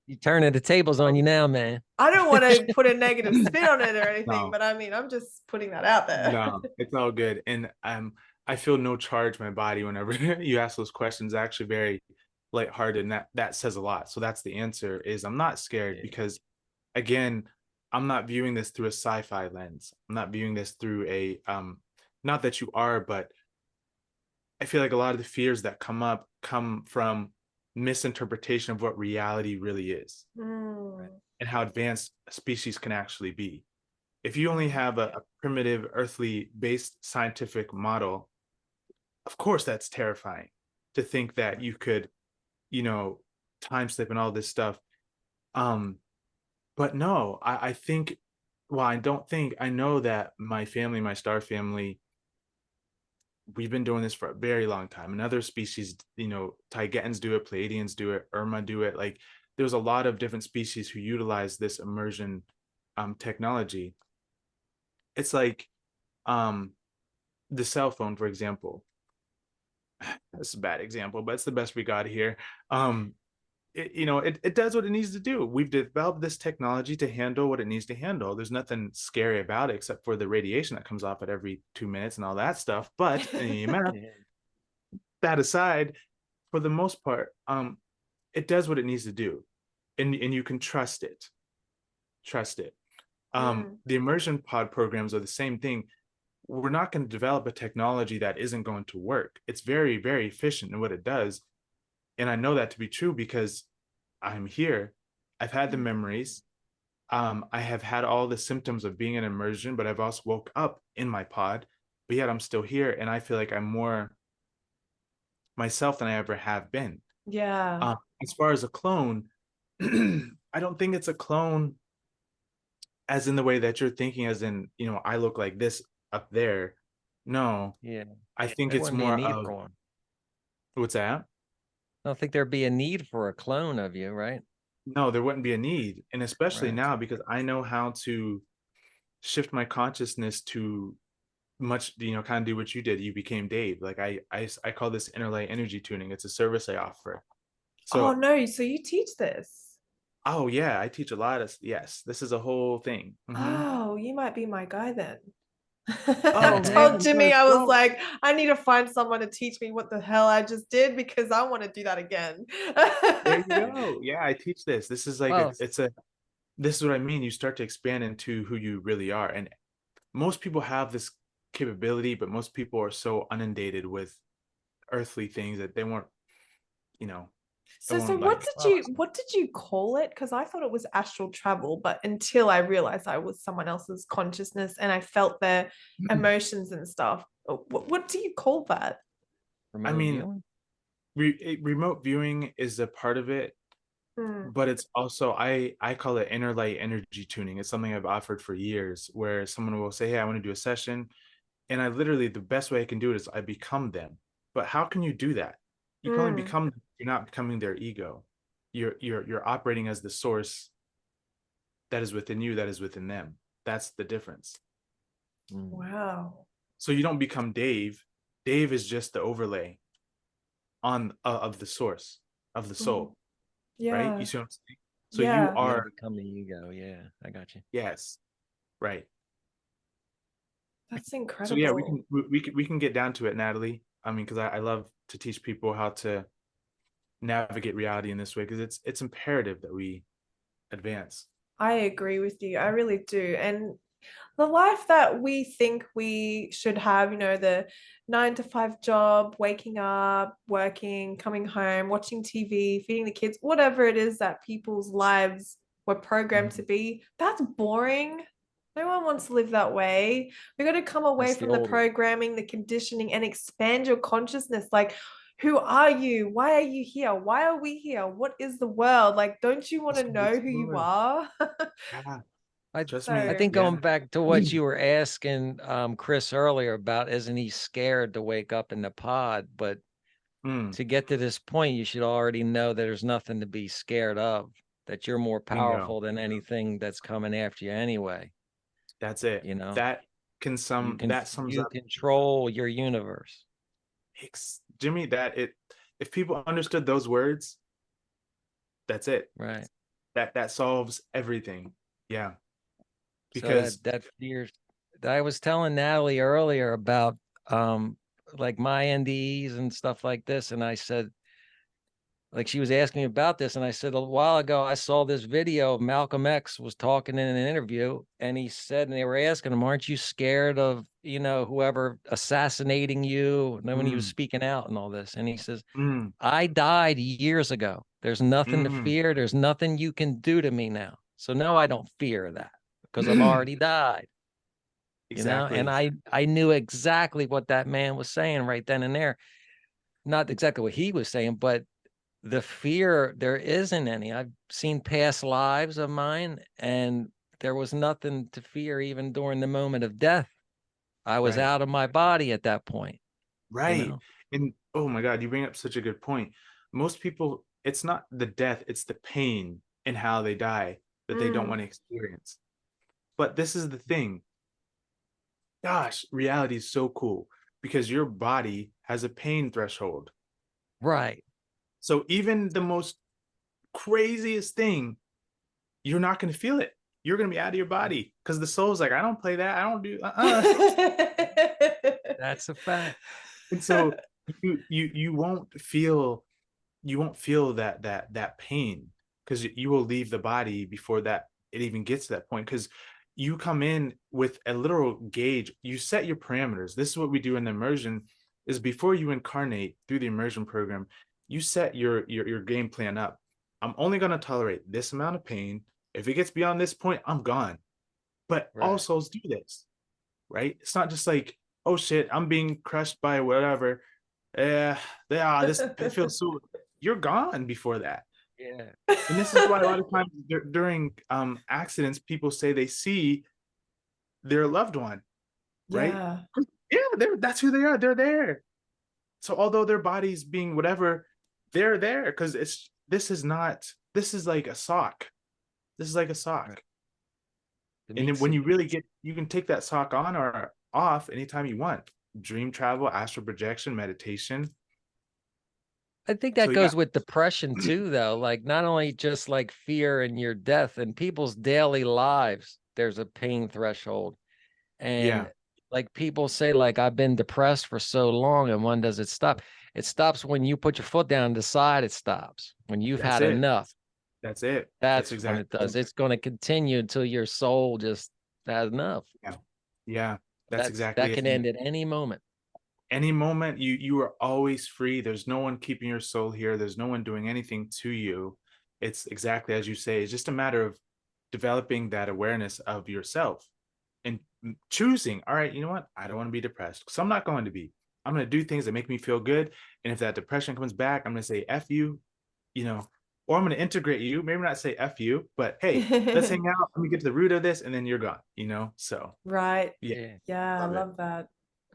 Speaker 2: You turning the tables on you now, man.
Speaker 3: I don't want to put a negative spin on it or anything,
Speaker 1: No,
Speaker 3: but I mean, I'm just putting that out there.
Speaker 1: no, it's all good. And I feel no charge in my body whenever you ask those questions. Actually, very lighthearted, and that says a lot. So that's the answer. Is I'm not scared because, again, I'm not viewing this through a sci-fi lens. I'm not viewing this through a not that you are, but I feel like a lot of the fears that come up come from misinterpretation of what reality really is and how advanced a species can actually be. If you only have a primitive earthly based scientific model, of course that's terrifying to think that you could, time slip and all this stuff. But no, I think, well, I don't think, I know that my family, my star family, we've been doing this for a very long time. And other species, Taigetans do it, Pleiadians do it, Irma do it. Like there's a lot of different species who utilize this immersion technology. It's like the cell phone, for example. That's a bad example, but it's the best we got here. It does what it needs to do. We've developed this technology to handle what it needs to handle. There's nothing scary about it except for the radiation that comes off at every 2 minutes and all that stuff. But that aside, for the most part, it does what it needs to do, and you can trust it. Trust it. The immersion pod programs are the same thing. We're not going to develop a technology that isn't going to work. It's very, very efficient in what it does. And I know that to be true because I'm here. I've had the memories. I have had all the symptoms of being in immersion, but I've also woke up in my pod, but yet I'm still here. And I feel like I'm more myself than I ever have been.
Speaker 3: Yeah.
Speaker 1: As far as a clone, I don't think it's a clone as in the way that you're thinking, as in, I look like this up there. No.
Speaker 2: Yeah.
Speaker 1: I think
Speaker 2: There
Speaker 1: it's
Speaker 2: wouldn't be a
Speaker 1: more
Speaker 2: need
Speaker 1: of,
Speaker 2: for one.
Speaker 1: what's that?
Speaker 2: I don't think there'd be a need for a clone of you, right?
Speaker 1: No, there wouldn't be a need. And especially
Speaker 2: Right.
Speaker 1: now, because I know how to shift my consciousness to much, kind of do what you did. You became Dave. Like I call this inner light energy tuning. It's a service I offer.
Speaker 3: Oh
Speaker 1: So,
Speaker 3: no, so you teach this?
Speaker 1: oh yeah, I teach a lot of, yes, this is a whole thing.
Speaker 3: Oh, you might be my guy then.
Speaker 1: Oh
Speaker 3: I told
Speaker 1: man,
Speaker 3: Jimmy,
Speaker 1: yes,
Speaker 3: I was
Speaker 1: no.
Speaker 3: like, I need to find someone to teach me what the hell I just did because I want to do that again.
Speaker 1: There you go. Yeah, I teach this. This is like
Speaker 2: Well,
Speaker 1: this is what I mean. You start to expand into who you really are. And most people have this capability, but most people are so inundated with earthly things that they weren't,
Speaker 3: So
Speaker 1: like,
Speaker 3: what did you call it? Because I thought it was astral travel, but until I realized I was someone else's consciousness and I felt their emotions and stuff. What do you call that?
Speaker 1: I mean, remote viewing is a part of it, but it's also, I call it inner light energy tuning. It's something I've offered for years, where someone will say, hey, I want to do a session, and I literally, the best way I can do it is I become them. But how can you do that? You can only become them. You're not becoming their ego. You're operating as the source that is within you, that is within them. That's the difference.
Speaker 3: Wow.
Speaker 1: So you don't become Dave. Dave is just the overlay on of the source of the soul.
Speaker 3: Yeah.
Speaker 1: Right? You see what I'm saying? So
Speaker 3: Yeah.
Speaker 1: you are
Speaker 2: become the ego. Yeah, I got you.
Speaker 1: Yes. Right.
Speaker 3: That's incredible.
Speaker 1: So yeah, we can get down to it, Natalie. I mean, because I love to teach people how to navigate reality in this way, because it's imperative that we advance.
Speaker 3: I agree with you. I really do. And the life that we think we should have, the 9 to 5 job, waking up, working, coming home, watching TV, feeding the kids, whatever it is that people's lives were programmed to be, that's boring. No one wants to live that way. We got to come away from the programming, the conditioning, and expand your consciousness. Like, who are you? Why are you here? Why are we here? What is the world? Like, don't you want to know who you are?
Speaker 1: Yeah,
Speaker 2: I
Speaker 1: trust
Speaker 2: I
Speaker 1: me.
Speaker 3: So
Speaker 2: think
Speaker 1: Yeah.
Speaker 2: going back to what you were asking Krys earlier about, isn't he scared to wake up in the pod? But
Speaker 1: Mm,
Speaker 2: to get to this point, you should already know that there's nothing to be scared of, that you're more
Speaker 1: bingo.
Speaker 2: powerful than anything that's coming after you anyway.
Speaker 1: That's it.
Speaker 2: You know,
Speaker 1: That that sums
Speaker 2: you
Speaker 1: up
Speaker 2: control your universe.
Speaker 1: Jimmy, if people understood those words, that's it.
Speaker 2: Right.
Speaker 1: That solves everything. Yeah.
Speaker 2: So
Speaker 1: Because
Speaker 2: that fear, I was telling Natalie earlier about like my NDEs and stuff like this, and I said, like, she was asking me about this, and I said a while ago I saw this video of Malcolm X was talking in an interview, and he said, and they were asking him, aren't you scared of, you know, whoever assassinating you? And then when he was
Speaker 1: mm,
Speaker 2: speaking out and all this, and he says,
Speaker 1: mm,
Speaker 2: I died years ago. There's nothing to
Speaker 1: mm.
Speaker 2: fear. There's nothing you can do to me now. So no, I don't fear that because I've already died. You know, and
Speaker 1: Exactly.
Speaker 2: I knew exactly what that man was saying right then and there. Not exactly what he was saying, but the fear, there isn't any. I've seen past lives of mine, and there was nothing to fear even during the moment of death. I was
Speaker 1: Right.
Speaker 2: out of my body at that point, you
Speaker 1: Right.
Speaker 2: know?
Speaker 1: And oh my God, you bring up such a good point. Most people, it's not the death, it's the pain and how they die that they don't
Speaker 3: mm,
Speaker 1: want to experience. But this is the thing. Gosh, reality is so cool because your body has a pain threshold.
Speaker 2: Right.
Speaker 1: So even the most craziest thing, you're not going to feel it. You're going to be out of your body because the soul's like, I don't play that. I don't do
Speaker 2: That's a fact.
Speaker 1: And so you won't feel that pain because you will leave the body before that it even gets to that point because you come in with a literal gauge. You set your parameters. This is what we do in the immersion is before you incarnate through the immersion program, you set your game plan up. I'm only going to tolerate this amount of pain. If it gets beyond this point, I'm gone. But all
Speaker 2: Right.
Speaker 1: souls do this, right? It's not just like, oh shit, I'm being crushed by whatever. Yeah, this it feels so. You're gone before that,
Speaker 2: Yeah.
Speaker 1: and this is why a lot of times during accidents, people say they see their loved one, right?
Speaker 3: Yeah.
Speaker 1: Yeah, that's who they are. They're there. So although their body's being whatever, they're there because this is not. This is like a sock. This is like a
Speaker 2: Right.
Speaker 1: sock.
Speaker 2: The
Speaker 1: And
Speaker 2: meat
Speaker 1: then when you
Speaker 2: suit.
Speaker 1: really you can take that sock on or off anytime you want. Dream travel, astral projection, meditation.
Speaker 2: I think
Speaker 1: So
Speaker 2: that
Speaker 1: yeah,
Speaker 2: goes with depression too, though. Like not only just like fear and your death in people's daily lives, there's a pain threshold.
Speaker 1: yeah,
Speaker 2: And like people say, like, I've been depressed for so long, and when does it stop? It stops when you put your foot down and decide it stops. When you've
Speaker 1: that's
Speaker 2: had
Speaker 1: it.
Speaker 2: enough,
Speaker 1: That's it. That's
Speaker 2: that's when it
Speaker 1: exactly
Speaker 2: does. It's going to continue until your soul just has enough.
Speaker 1: yeah. Yeah, that's
Speaker 2: That
Speaker 1: exactly it.
Speaker 2: can end at any moment.
Speaker 1: Any moment you are always free. There's no one keeping your soul here. There's no one doing anything to you. It's exactly as you say. It's just a matter of developing that awareness of yourself and choosing, all right, you know what? I don't want to be depressed because I'm not going to be. I'm going to do things that make me feel good. And if that depression comes back, I'm going to say F you, you know, or I'm going to integrate you. Maybe not say F you, but hey, let's hang out. Let me get to the root of this. And then you're gone, you know? So
Speaker 3: Right.
Speaker 1: yeah,
Speaker 2: Yeah,
Speaker 3: Yeah, I
Speaker 1: love it.
Speaker 3: love that.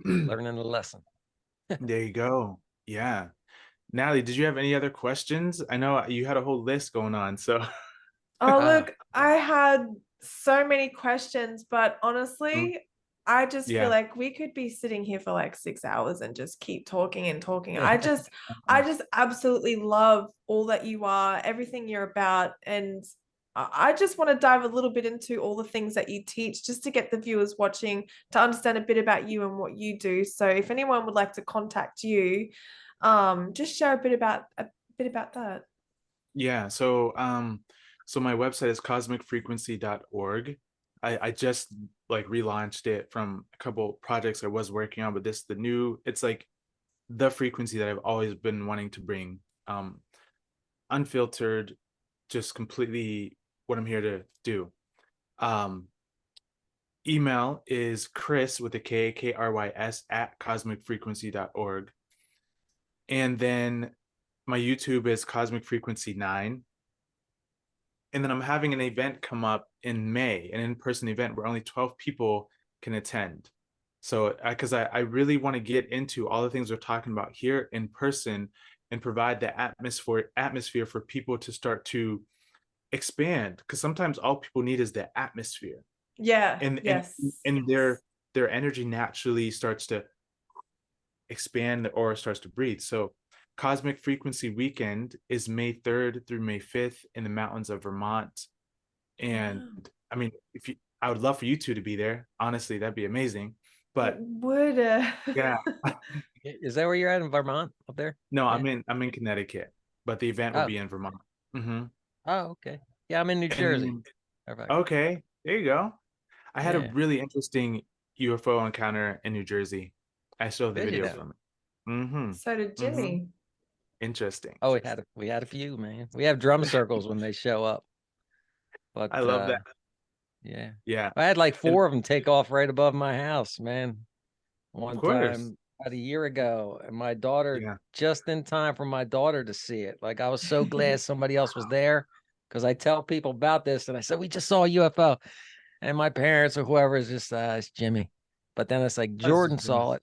Speaker 2: learning a lesson.
Speaker 1: There you go. Yeah. Natalie, did you have any other questions? I know you had a whole list going on. So
Speaker 3: Oh,
Speaker 2: Uh,
Speaker 3: look, I had so many questions, but
Speaker 1: mm,
Speaker 3: honestly, I just feel
Speaker 1: yeah.
Speaker 3: like we could be sitting here for like 6 hours and just keep talking and talking. I
Speaker 1: Uh,
Speaker 3: just absolutely love all that you are, everything you're about, and I just want to dive a little bit into all the things that you teach, just to get the viewers watching to understand a bit about you and what you do. So, if anyone would like to contact you, just share a bit about that.
Speaker 1: Yeah. So my website is cosmicfrequency.org. I just like relaunched it from a couple projects I was working on, but it's like the frequency that I've always been wanting to bring. Unfiltered, just completely what I'm here to do. Um, email is Krys with a K, Krys at cosmicfrequency.org. And then my YouTube is Cosmic Frequency 9. And then I'm having an event come up in May, an in-person event where only 12 people can attend. So because I really want to get into all the things we're talking about here in person and provide the atmosphere for people to start to expand. Because sometimes all people need is the atmosphere.
Speaker 3: Yeah.
Speaker 1: And
Speaker 3: Yes.
Speaker 1: and their energy naturally starts to expand, the aura starts to breathe. So Cosmic Frequency Weekend is May 3rd through May 5th in the mountains of Vermont. And
Speaker 3: Wow.
Speaker 1: I mean, I would love for you two to be there. Honestly, that'd be amazing. But
Speaker 3: It would.
Speaker 1: yeah,
Speaker 2: Is that where you're at in Vermont up there?
Speaker 1: no,
Speaker 2: Yeah.
Speaker 1: I'm in Connecticut, but the event will
Speaker 2: Oh,
Speaker 1: be in Vermont. Mm-hmm.
Speaker 2: oh, okay. Yeah, I'm in New Jersey. Perfect.
Speaker 1: Okay, there you go. I had a
Speaker 2: Yeah.
Speaker 1: really interesting UFO encounter in New Jersey. I still have the
Speaker 2: Did you
Speaker 1: video
Speaker 2: now?
Speaker 1: from it. Mm-hmm.
Speaker 3: So did
Speaker 1: Mm-hmm.
Speaker 3: Jimmy.
Speaker 1: Interesting.
Speaker 2: Oh, we had a few, man. We have drum circles when they show up. But
Speaker 1: I love that.
Speaker 2: yeah.
Speaker 1: Yeah,
Speaker 2: I had like
Speaker 1: and
Speaker 2: 4 of them take off right above my house, man.
Speaker 1: of
Speaker 2: One
Speaker 1: course.
Speaker 2: time about a year ago, and my daughter,
Speaker 1: Yeah.
Speaker 2: just in time for my daughter to see it. Like I was so glad somebody else was there, because I tell people about this, and I said we just saw a UFO, and my parents or whoever is just it's Jimmy. But then it's like
Speaker 1: That's
Speaker 2: Jordan
Speaker 1: just Jimmy.
Speaker 2: saw it.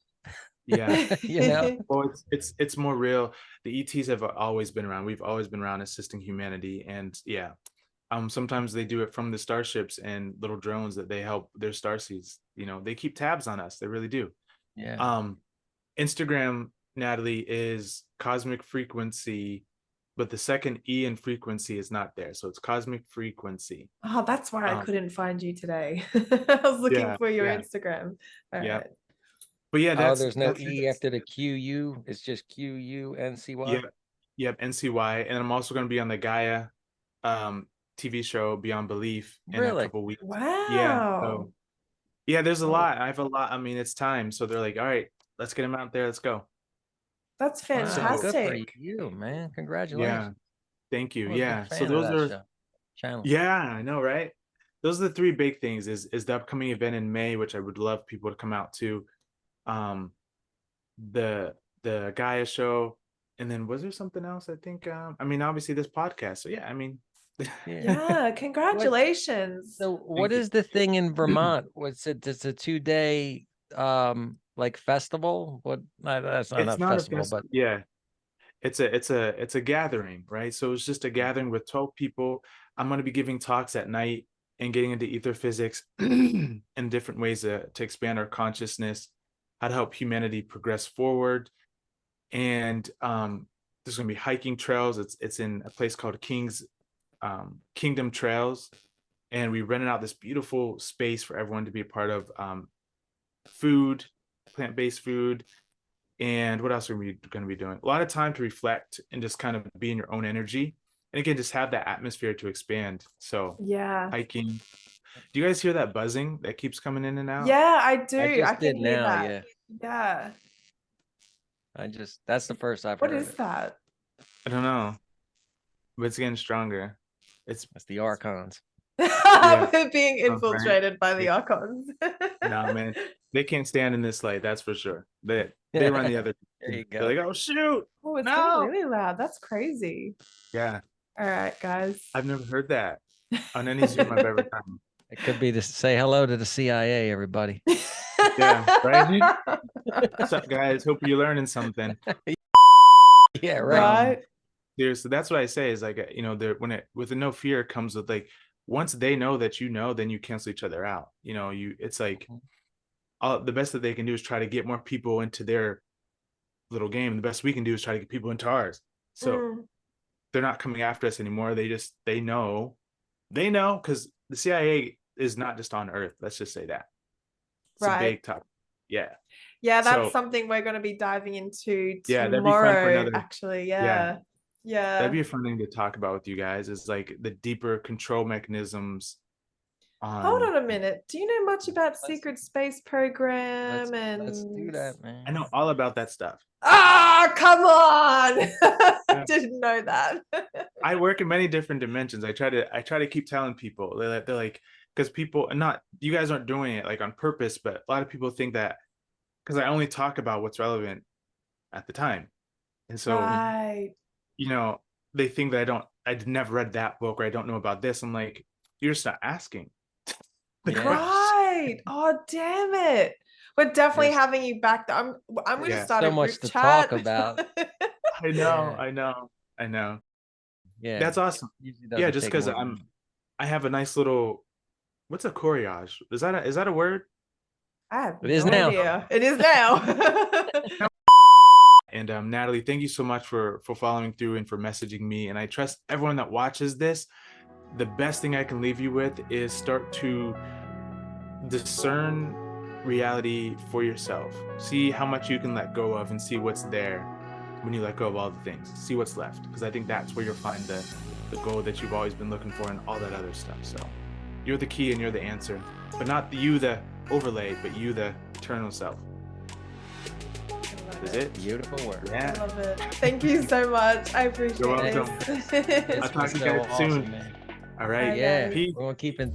Speaker 1: Yeah.
Speaker 2: You know.
Speaker 1: Well, it's more real. The ETs have always been around. We've always been around assisting humanity, and yeah, sometimes they do it from the starships and little drones that they help their starseeds. You know, they keep tabs on us. They really do.
Speaker 2: Yeah.
Speaker 1: Instagram, Natalie, is Cosmic Frequency, but the second E in frequency is not there, so it's Cosmic Frequency.
Speaker 3: Oh, that's why I couldn't find you today. I was looking for your Instagram. All
Speaker 1: yeah.
Speaker 3: right.
Speaker 1: But yeah,
Speaker 2: There's no
Speaker 1: that's
Speaker 2: E after the QU. It's just QUNCY.
Speaker 1: Yep, NCY. And I'm also going to be on the Gaia TV show Beyond Belief in a
Speaker 2: Really?
Speaker 1: couple weeks.
Speaker 3: Wow.
Speaker 1: Yeah. So yeah, there's a lot. I have a lot. I mean, it's time. So they're like, all right, let's get him out there. Let's go.
Speaker 3: That's
Speaker 2: Wow, good for
Speaker 3: fantastic.
Speaker 2: you, man.
Speaker 1: Yeah.
Speaker 2: Congratulations.
Speaker 1: Thank you.
Speaker 2: I'm a big
Speaker 1: Yeah. So
Speaker 2: fan of
Speaker 1: those
Speaker 2: that
Speaker 1: are
Speaker 2: channel.
Speaker 1: yeah, I know, right? Those are the 3 big things is the upcoming event in May, which I would love people to come out to. The Gaia show, and then was there something else? I think I mean, obviously this podcast. So yeah, I mean
Speaker 3: Yeah, congratulations.
Speaker 2: So what is the thing in Vermont? What's it? It's a 2-day like festival? What that's not
Speaker 1: it's
Speaker 2: a
Speaker 1: not a
Speaker 2: festival, but
Speaker 1: yeah, it's a gathering, right? So it's just a gathering with 12 people. I'm going to be giving talks at night and getting into ether physics and different ways to expand our consciousness, how to help humanity progress forward. And there's going to be hiking trails. It's in a place called Kingdom Trails, and we rented out this beautiful space for everyone to be a part of. Food, plant-based food, and what else are we going to be doing? A lot of time to reflect and just kind of be in your own energy, and again, just have that atmosphere to expand. So
Speaker 3: yeah,
Speaker 1: hiking. Do you guys hear that buzzing that keeps coming in and out?
Speaker 3: yeah, I do.
Speaker 2: I just
Speaker 3: I can
Speaker 2: did
Speaker 3: hear
Speaker 2: now.
Speaker 3: that.
Speaker 2: Yeah.
Speaker 3: Yeah.
Speaker 2: That's the first I've
Speaker 3: What
Speaker 2: heard.
Speaker 3: is that?
Speaker 1: I don't know, but it's getting stronger.
Speaker 2: That's the archons.
Speaker 3: We're being
Speaker 1: Right.
Speaker 3: infiltrated by the archons.
Speaker 1: No, man, they can't stand in this light. That's for sure. They run the other.
Speaker 2: There you
Speaker 1: They're
Speaker 2: go.
Speaker 1: like, oh shoot!
Speaker 3: Oh, it's
Speaker 1: No!
Speaker 3: getting really loud. That's crazy.
Speaker 1: Yeah,
Speaker 3: All right, guys.
Speaker 1: I've never heard that on any Zoom I've ever done.
Speaker 2: It could be to say hello to the CIA, everybody.
Speaker 1: Yeah, right. What's up, guys? Hope you're learning something.
Speaker 2: Yeah, right.
Speaker 1: Seriously, that's what I say is like, you know, with the no fear comes with like, once they know that you know, then you cancel each other out. You know, it's like the best that they can do is try to get more people into their little game. The best we can do is try to get people into ours. So they're not coming after us anymore. They know because the CIA is not just on Earth. Let's just say that. It's a big topic. Yeah.
Speaker 3: Yeah, that's something we're going to be diving into tomorrow.
Speaker 1: Yeah, that'd be fun for another.
Speaker 3: Actually, yeah.
Speaker 1: That'd be a fun thing to talk about with you guys. Is like the deeper control mechanisms.
Speaker 3: Hold on a minute. Do you know much about Secret Space Program?
Speaker 2: Let's do that, man.
Speaker 1: I know all about that stuff.
Speaker 3: Ah, come on! I didn't know that.
Speaker 1: I work in many different dimensions. I try to keep telling people. They're like, because people, not you guys aren't doing it like on purpose, but a lot of people think that because I only talk about what's relevant at the time. And so,
Speaker 3: Right.
Speaker 1: you know, they think that I'd never read that book or I don't know about this. I'm like, you're just not asking the
Speaker 2: Yeah.
Speaker 1: question.
Speaker 3: Right. Oh, damn it. We're definitely
Speaker 1: Yes.
Speaker 3: having you back. I'm going to
Speaker 1: Yeah.
Speaker 3: start
Speaker 2: So
Speaker 3: a
Speaker 2: much
Speaker 3: group
Speaker 2: to
Speaker 3: chat.
Speaker 2: talk about.
Speaker 1: I know,
Speaker 2: Yeah.
Speaker 1: I know.
Speaker 2: Yeah.
Speaker 1: That's awesome.
Speaker 2: Usually
Speaker 1: Yeah,
Speaker 2: doesn't
Speaker 1: just
Speaker 2: take
Speaker 1: because
Speaker 2: more than-
Speaker 1: I have a nice little, what's a coriage? Is that a word?
Speaker 3: I have
Speaker 2: It is
Speaker 3: no
Speaker 2: now.
Speaker 3: idea. It is now.
Speaker 1: And Natalie, thank you so much for following through and for messaging me. And I trust everyone that watches this. The best thing I can leave you with is start to discern reality for yourself. See how much you can let go of and see what's there when you let go of all the things. See what's left, because I think that's where you'll find the goal that you've always been looking for and all that other stuff. So you're the key and you're the answer, but not you the overlay, but you the eternal self. Is it?
Speaker 2: Beautiful work.
Speaker 1: Yeah.
Speaker 3: I love it. Thank you so much. I appreciate
Speaker 1: You're
Speaker 3: this.
Speaker 1: welcome.
Speaker 2: This
Speaker 1: I'll talk
Speaker 2: was
Speaker 1: to you
Speaker 2: so
Speaker 1: guys soon.
Speaker 2: awesome, man.
Speaker 1: All right.
Speaker 3: Bye,
Speaker 2: Yeah.
Speaker 3: guys.
Speaker 1: Peace.
Speaker 2: We're gonna keep in